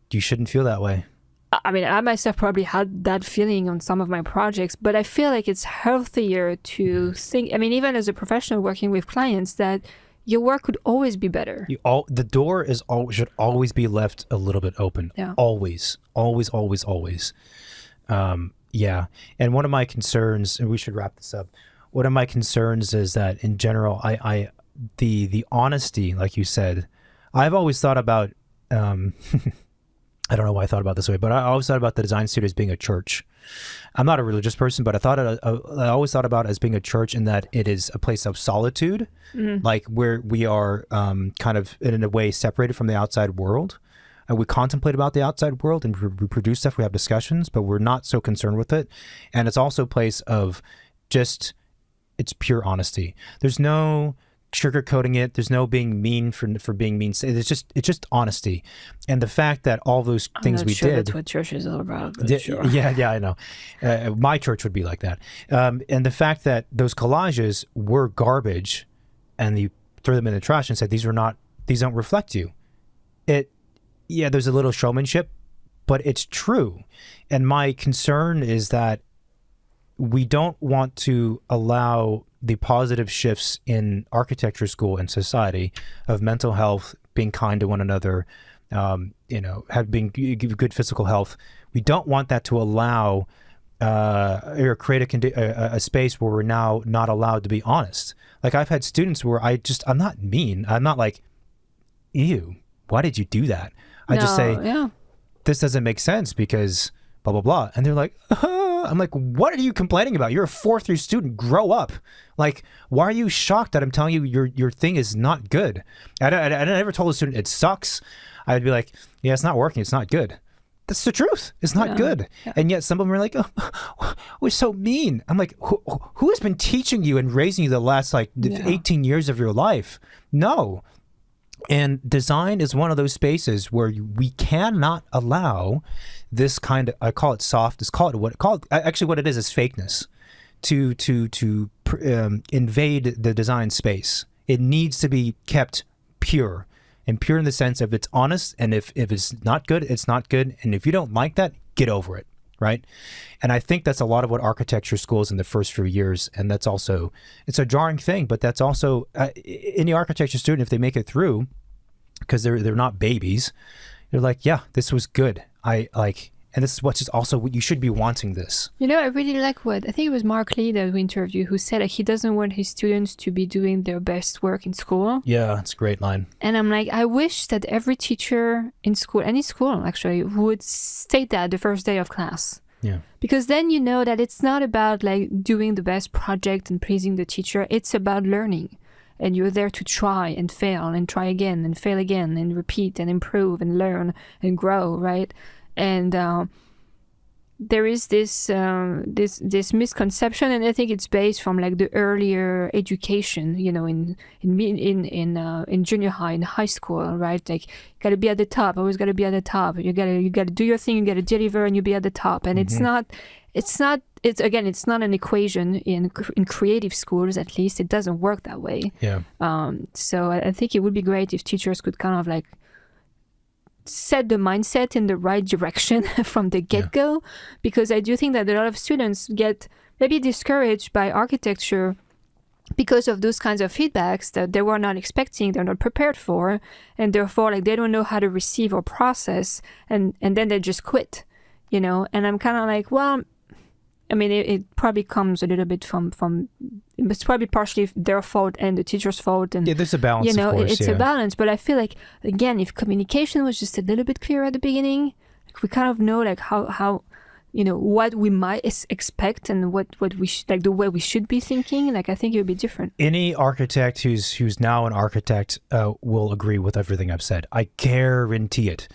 You shouldn't feel that way. I mean, I myself probably had that feeling on some of my projects, but I feel like it's healthier to think, I mean, even as a professional working with clients, that your work could always be better. The door should always be left a little bit open. Yeah. Always. Always, always, always. Yeah. And one of my concerns, and we should wrap this up, one of my concerns is that in general, the honesty, like you said, I've always thought about, I don't know why I thought about it this way, but I always thought about the design studio as being a church. I'm not a religious person, but I always thought about it as being a church in that it is a place of solitude, like where we are kind of in a way separated from the outside world. We contemplate about the outside world and we produce stuff, we have discussions, but we're not so concerned with it. And it's also a place of just, it's pure honesty. There's no sugarcoating it. There's no being mean for being mean. It's just honesty, and the fact that all those things we did. That's what church is all about. Sure. Yeah, I know. My church would be like that, and the fact that those collages were garbage, and you throw them in the trash and said these don't reflect you. There's a little showmanship, but it's true, and my concern is that we don't want to allow the positive shifts in architecture school and society of mental health, being kind to one another, having good physical health. We don't want that to allow or create a space where we're now not allowed to be honest. Like I've had students where I'm not mean. I'm not like, ew, why did you do that? I just say, this doesn't make sense because blah, blah, blah. And they're like, I'm like, what are you complaining about? You're a 4th year student. Grow up. Like, why are you shocked that I'm telling you your thing is not good? I never told a student it sucks. I'd be like, yeah, it's not working. It's not good. That's the truth. It's not good. Yeah. And yet some of them are like, oh, we're so mean. I'm like, who has been teaching you and raising you the last 18 years of your life? No. And design is one of those spaces where we cannot allow this kind of, I call it soft, actually what it is fakeness to invade the design space. It needs to be kept pure, and pure in the sense of it's honest, and if it's not good, it's not good. And if you don't like that, get over it, right? And I think that's a lot of what architecture schools in the first few years, and that's also, it's a jarring thing, but that's also, any architecture student, if they make it through, because they're not babies, they're like, yeah, this was good. And this is what's just also what you should be wanting this. You know, I really like I think it was Mark Lee that we interviewed, who said he doesn't want his students to be doing their best work in school. Yeah, it's a great line. And I'm like, I wish that every teacher in school, any school actually, would state that the first day of class. Yeah. Because then you know that it's not about like doing the best project and pleasing the teacher. It's about learning. And you're there to try and fail and try again and fail again and repeat and improve and learn and grow, right? And there is this misconception, and I think it's based from like the earlier education, you know, in junior high, in high school, right? Like, you got to be at the top. Always got to be at the top. You got to do your thing. You got to deliver, and you be at the top. And it's not an equation in creative schools. At least it doesn't work that way. Yeah. So I think it would be great if teachers could kind of like set the mindset in the right direction from the get-go, because I do think that a lot of students get maybe discouraged by architecture because of those kinds of feedbacks that they were not expecting, they're not prepared for, and therefore like they don't know how to receive or process, and then they just quit, you know. And I'm kind of like, well, I mean, it probably comes a little bit from it's probably partially their fault and the teacher's fault. And, yeah, there's a balance, you know, of course, it's a balance. But I feel like, again, if communication was just a little bit clearer at the beginning, like we kind of know like how you know, what we might expect and what we like the way we should be thinking, like I think it would be different. Any architect who's now an architect will agree with everything I've said. I guarantee it.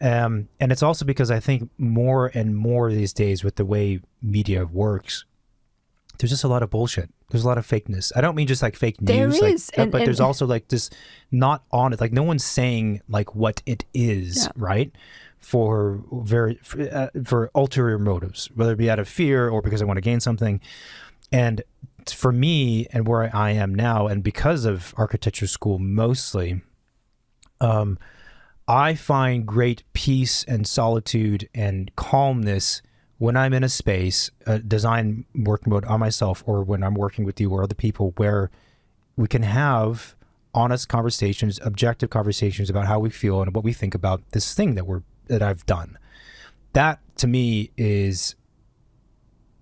And it's also because I think more and more these days with the way media works, there's just a lot of bullshit. There's a lot of fakeness. I don't mean just like fake news, there is, but there's also like this not on it. Like no one's saying like what it is, right? For ulterior motives, whether it be out of fear or because I want to gain something. And for me and where I am now, and because of architecture school mostly, I find great peace and solitude and calmness when I'm in a space, design work mode on myself, or when I'm working with you or other people, where we can have honest conversations, objective conversations about how we feel and what we think about this thing that I've done. That to me is,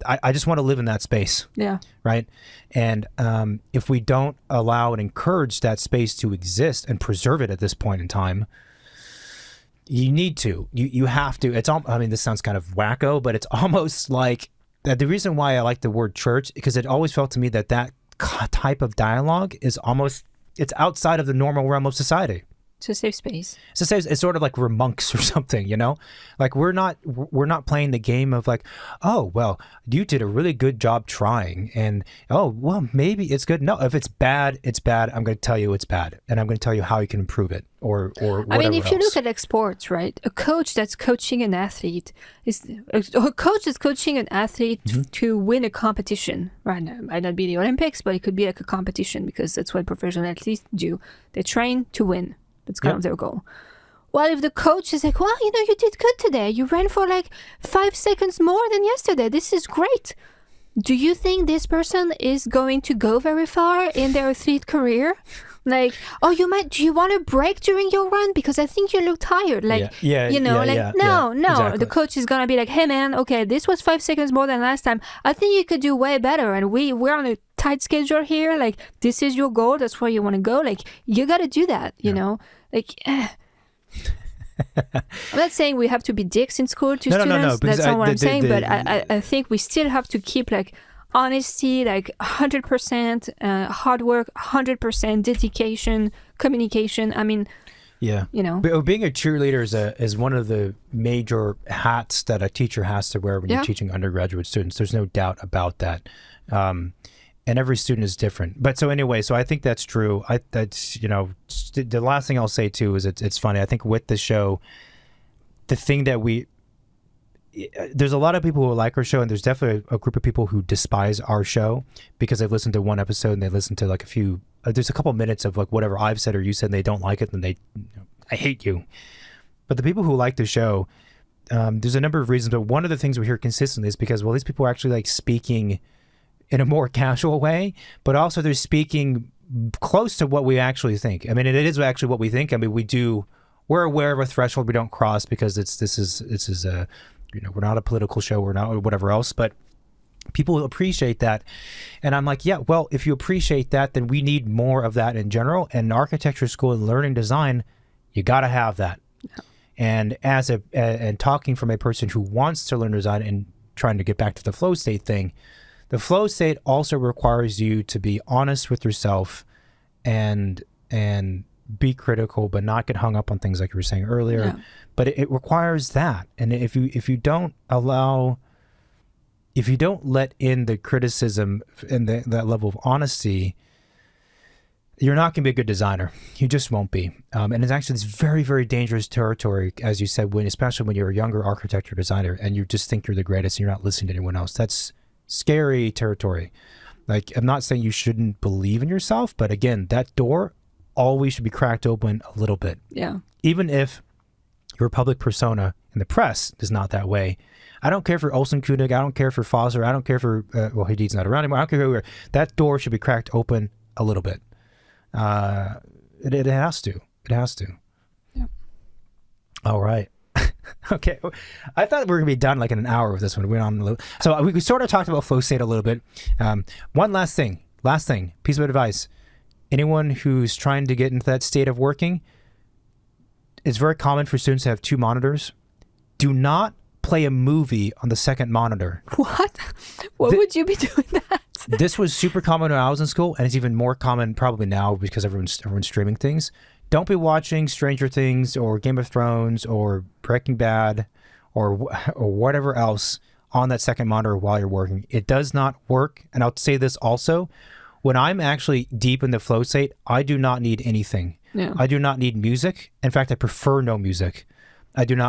I just want to live in that space. Yeah. Right. And if we don't allow and encourage that space to exist and preserve it at this point in time, you need to. You have to. I mean, this sounds kind of wacko, but it's almost like the reason why I like the word church, because it always felt to me that type of dialogue is almost, it's outside of the normal realm of society. It's a safe space. It's sort of like we're monks or something, you know? Like we're not playing the game of like, oh, well, you did a really good job trying, and oh, well, maybe it's good. No, if it's bad, it's bad. I'm going to tell you it's bad, and I'm going to tell you how you can improve it, or whatever. I mean, if you look at like sports, right? A coach that's coaching an athlete to win a competition, right? Now, it might not be the Olympics, but it could be like a competition, because that's what professional athletes do. They train to win. That's kind of their goal. Well, if the coach is like, well, you know, you did good today. You ran for like 5 seconds more than yesterday. This is great. Do you think this person is going to go very far in their athlete career? Like, oh, do you want a break during your run? Because I think you look tired. Like, no. Exactly. The coach is going to be like, hey, man, okay, this was 5 seconds more than last time. I think you could do way better. And we're on a tight schedule here. Like, this is your goal. That's where you want to go. Like, you got to do that, you know? Like, I'm not saying we have to be dicks in school to students. No, that's not what I'm saying. But I think we still have to keep, like, honesty, like 100% hard work, 100% dedication, communication. I mean, you know, being a cheerleader is one of the major hats that a teacher has to wear when you're teaching undergraduate students. There's no doubt about that. and every student is different. But so anyway, so I think that's true. That's, you know, the last thing I'll say too is it's funny. I think with the show, the thing that there's a lot of people who like our show, and there's definitely a group of people who despise our show because they've listened to one episode and they listened to like a few, there's a couple minutes of like whatever I've said or you said and they don't like it, and I hate you. But the people who like the show, there's a number of reasons, but one of the things we hear consistently is because, well, these people are actually like speaking in a more casual way, but also they're speaking close to what we actually think. I mean, it is actually what we think. I mean, we're aware of a threshold we don't cross because this is a, you know, we're not a political show, we're not whatever else, but people appreciate that. And I'm like, yeah, well, if you appreciate that, then we need more of that in general. And architecture school and learning design, you got to have that. Yeah. And and talking from a person who wants to learn design and trying to get back to the flow state thing, the flow state also requires you to be honest with yourself and be critical, but not get hung up on things like you were saying earlier. Yeah. But it requires that. And if you don't let in the criticism and that level of honesty, you're not going to be a good designer. You just won't be. And it's actually this very, very dangerous territory, as you said, especially when you're a younger architect or designer and you just think you're the greatest and you're not listening to anyone else. That's scary territory. Like, I'm not saying you shouldn't believe in yourself, but again, that door always should be cracked open a little bit. Yeah. Even if your public persona in the press is not that way. I don't care for Olsen Koenig. I don't care for Foster. I don't care for, well, Hadid's not around anymore. I don't care who. That door should be cracked open a little bit. It has to. It has to. Yeah. All right. Okay. I thought we were going to be done like in an hour with this one. We went on a little. So we sort of talked about flow state a little bit. One last thing, piece of advice. Anyone who's trying to get into that state of working, it's very common for students to have two monitors. Do not play a movie on the second monitor. What? What would you be doing that? This was super common when I was in school, and it's even more common probably now because everyone's streaming things. Don't be watching Stranger Things or Game of Thrones or Breaking Bad or whatever else on that second monitor while you're working. It does not work. And I'll say this also. When I'm actually deep in the flow state, I do not need anything. Yeah. I do not need music. In fact, I prefer no music. I don't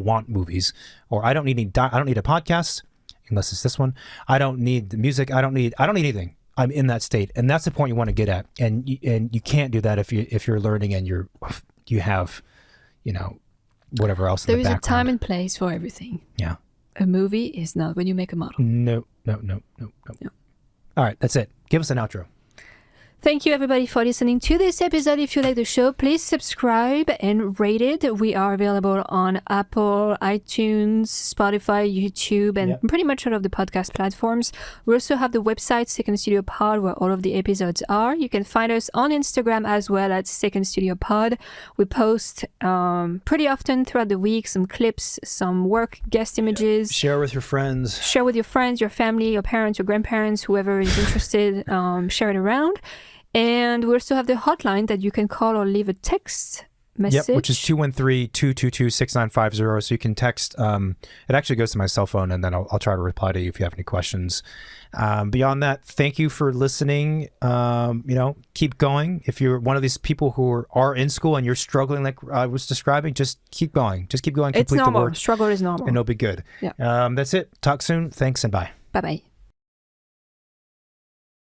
want movies, or I don't need a podcast unless it's this one. I don't need the music. I don't need anything. I'm in that state, and that's the point you want to get at. And you can't do that if you're learning and you have, you know, whatever else. There in the is background. A time and place for everything. Yeah. A movie is not when you make a model. No. All right, that's it. Give us an outro. Thank you, everybody, for listening to this episode. If you like the show, please subscribe and rate it. We are available on Apple, iTunes, Spotify, YouTube, and pretty much all of the podcast platforms. We also have the website, Second Studio Pod, where all of the episodes are. You can find us on Instagram as well at Second Studio Pod. We post pretty often throughout the week some clips, some work guest images. Share with your friends. Share with your friends, your family, your parents, your grandparents, whoever is interested. Share it around. And we also have the hotline that you can call or leave a text message. Yep, which is 213-222-6950. So you can text. It actually goes to my cell phone, and then I'll try to reply to you if you have any questions. Beyond that, thank you for listening. Keep going. If you're one of these people who are in school and you're struggling like I was describing, just keep going. Just keep going. It's complete normal. The work, struggle is normal. and it'll be good. Yeah. That's it. Talk soon. Thanks, and bye. Bye-bye.